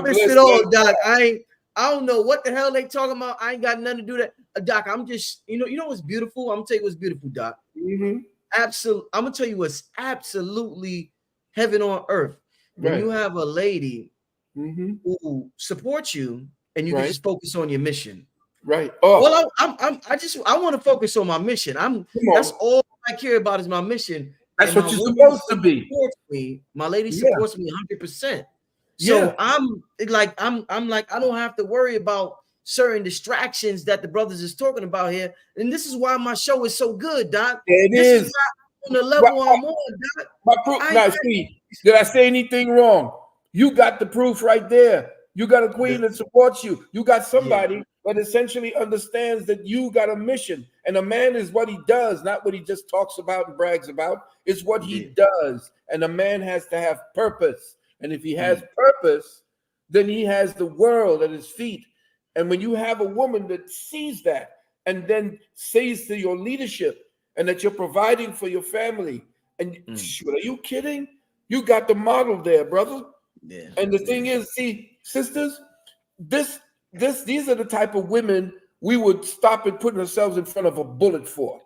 missed it all, Doc. I don't know what the hell they talking about. I ain't got nothing to do that. Doc, I'm just, you know what's beautiful? I'm gonna tell you what's beautiful, Doc. I'm gonna tell you what's absolutely heaven on earth. When you have a lady who supports you and you can just focus on your mission. Right. Well, I want to focus on my mission. That's all I care about is my mission. That's what you're supposed to be. My lady supports me 100%. So I'm like, I don't have to worry about certain distractions that the brothers is talking about here. And this is why my show is so good, Doc. This is on the level I'm on, Doc. My proof. Now, see, did I say anything wrong? You got the proof right there. You got a queen that supports you. You got somebody that essentially understands that you got a mission. And a man is what he does, not what he just talks about and brags about. It's what he does. And a man has to have purpose. And if he has purpose, then he has the world at his feet. And when you have a woman that sees that and then says to your leadership and that you're providing for your family, and are you kidding? You got the model there, brother. Yeah. And the thing is, see, sisters, these are the type of women we would stop and put ourselves in front of a bullet for.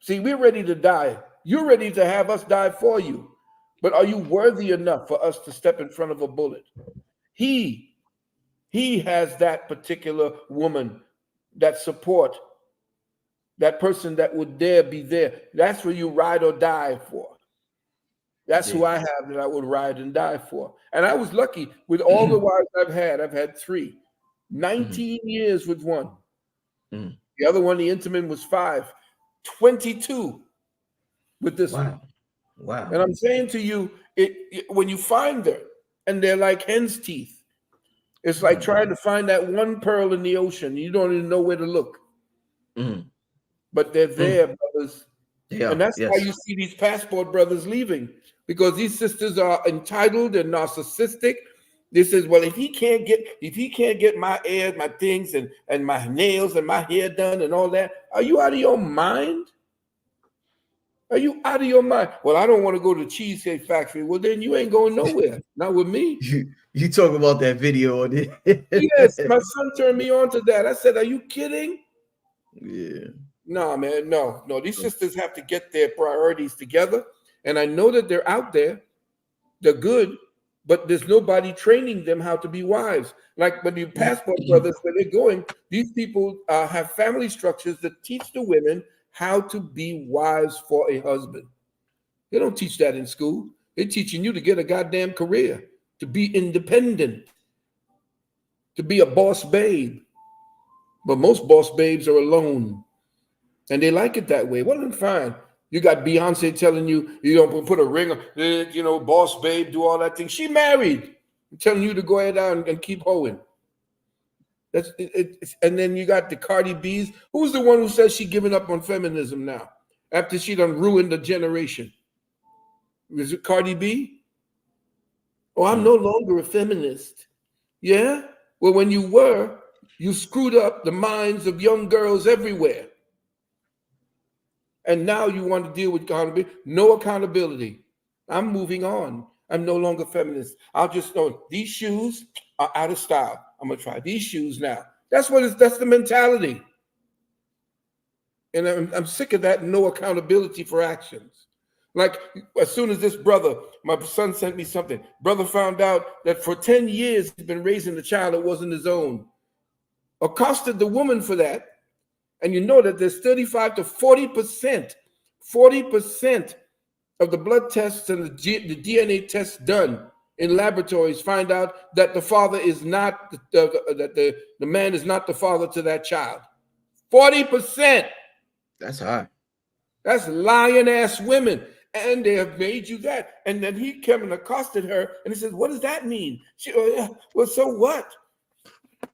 See, we're ready to die. You're ready to have us die for you. But are you worthy enough for us to step in front of a bullet? He has that particular woman, that support, that person that would dare be there. That's where you ride or die for. That's who I have that I would ride and die for. And I was lucky with all the wives I've had 3. 19 years with one. The other one, the intimate, was 5. 22 with this one. Wow. And I'm saying to you, when you find her and they're like hen's teeth, it's like trying to find that one pearl in the ocean. You don't even know where to look. But they're there, brothers. And that's why you see these passport brothers leaving, because these sisters are entitled and narcissistic. They says, well, if he can't get my hair, my things, and my nails and my hair done and all that, are you out of your mind? Are you out of your mind? Well, I don't want to go to the Cheesecake Factory. Well, then you ain't going nowhere. Not with me. You talk about that video on it. Yes, my son turned me on to that. I said, are you kidding? Yeah. No, man, no. These sisters have to get their priorities together. And I know that they're out there. They're good, but there's nobody training them how to be wives. Like when the passport brothers, where they're going, these people have family structures that teach the women how to be wives for a husband. They don't teach that in school. They're teaching you to get a goddamn career, to be independent, to be a boss babe. But most boss babes are alone, and they like it that way. Well, then fine. You got Beyonce telling you, you don't put a ring on, boss babe, do all that thing. She married. I'm telling you to go ahead and keep hoeing. That's it. And then you got the Cardi B's. Who's the one who says she giving up on feminism now after she done ruined the generation? Was it Cardi B? Oh, I'm no longer a feminist. Yeah? Well, when you were, You screwed up the minds of young girls everywhere. And now you want to deal with accountability. No accountability. I'm moving on. I'm no longer feminist. I'll just know these shoes are out of style. I'm gonna try these shoes now. That's the mentality. And I'm sick of that no accountability for actions. Like as soon as this brother, my son sent me something. Brother found out that for 10 years he's been raising a child that wasn't his own. Accosted the woman for that. And you know that there's 35 to 40% of the blood tests and the DNA tests done in laboratories find out that the father is not, the man is not the father to that child. 40%. That's high. That's lying ass women. And they have made you that. And then he came and accosted her and he says, what does that mean? She, well, so what?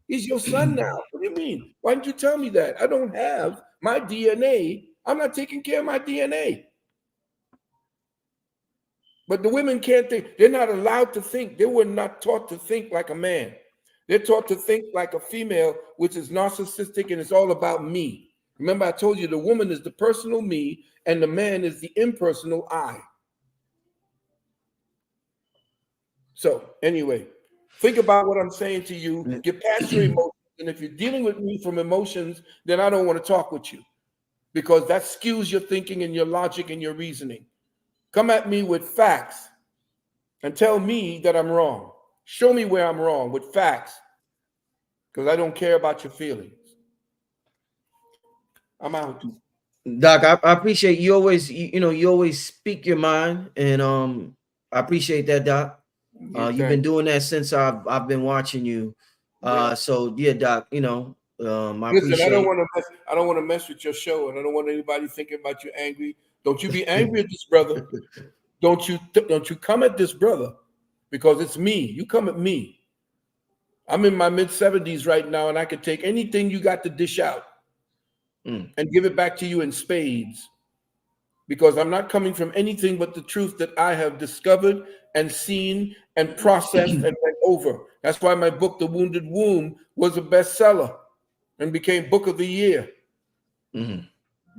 He's your son now. What do you mean? Why didn't you tell me that? I don't have my DNA. I'm not taking care of my DNA. But the women can't think. They're not allowed to think. They were not taught to think like a man. They're taught to think like a female, which is narcissistic and it's all about me. Remember, I told you the woman is the personal me and the man is the impersonal I. So anyway, think about what I'm saying to you. Get past your emotions. And if you're dealing with me from emotions, then I don't want to talk with you because that skews your thinking and your logic and your reasoning. Come at me with facts and tell me that I'm wrong. Show me where I'm wrong with facts because I don't care about your feelings. I'm out. Doc, I appreciate you always, you always speak your mind, and I appreciate that, Doc. You've been doing that since I've been watching you. So yeah, Doc, I Listen, appreciate. I don't want to mess with your show, and I don't want anybody thinking about you angry. Don't you be angry at this brother. Don't you come at this brother because it's me. You come at me. I'm in my mid-70s right now, and I can take anything you got to dish out and give it back to you in spades because I'm not coming from anything but the truth that I have discovered and seen and processed and went over. That's why my book, The Wounded Womb, was a bestseller and became Book of the Year. All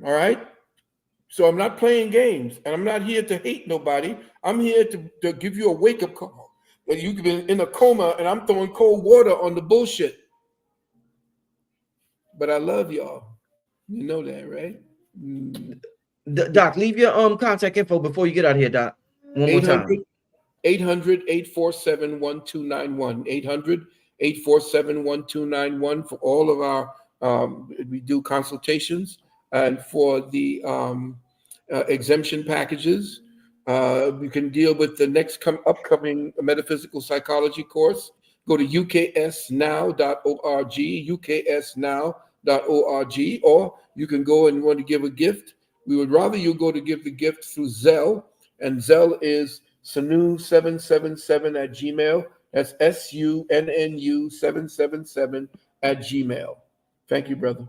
right? So I'm not playing games, and I'm not here to hate nobody. I'm here to give you a wake-up call. That you've been in a coma, and I'm throwing cold water on the bullshit. But I love y'all. You know that, right? Doc, leave your contact info before you get out of here, Doc. One more time. 800-847-1291. 800-847-1291 for all of our we do consultations and for the exemption packages. You can deal with the next upcoming metaphysical psychology course. Go to uksnow.org, uksnow.org, or you can go and want to give a gift. We would rather you go to give the gift through Zelle, and Zelle is Sunnu777 @gmail. That's SUNNU 777 @gmail. Thank you, brother.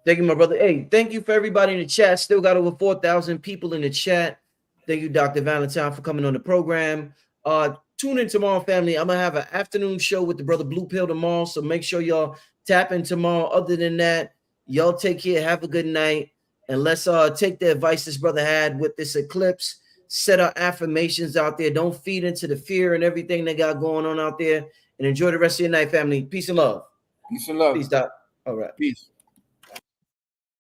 Thank you, my brother. Hey, thank you for everybody in the chat. Still got over 4,000 people in the chat. Thank you, Dr. Valentine, for coming on the program. Tune in tomorrow, family. I'm gonna have an afternoon show with the brother Blue Pill tomorrow, so make sure y'all tap in tomorrow. Other than that, y'all take care. Have a good night, and let's take the advice this brother had with this eclipse. Set our affirmations out there. Don't feed into the fear and everything they got going on out there. And enjoy the rest of your night, family. Peace and love. Peace and love. Peace, Doc. All right. Peace.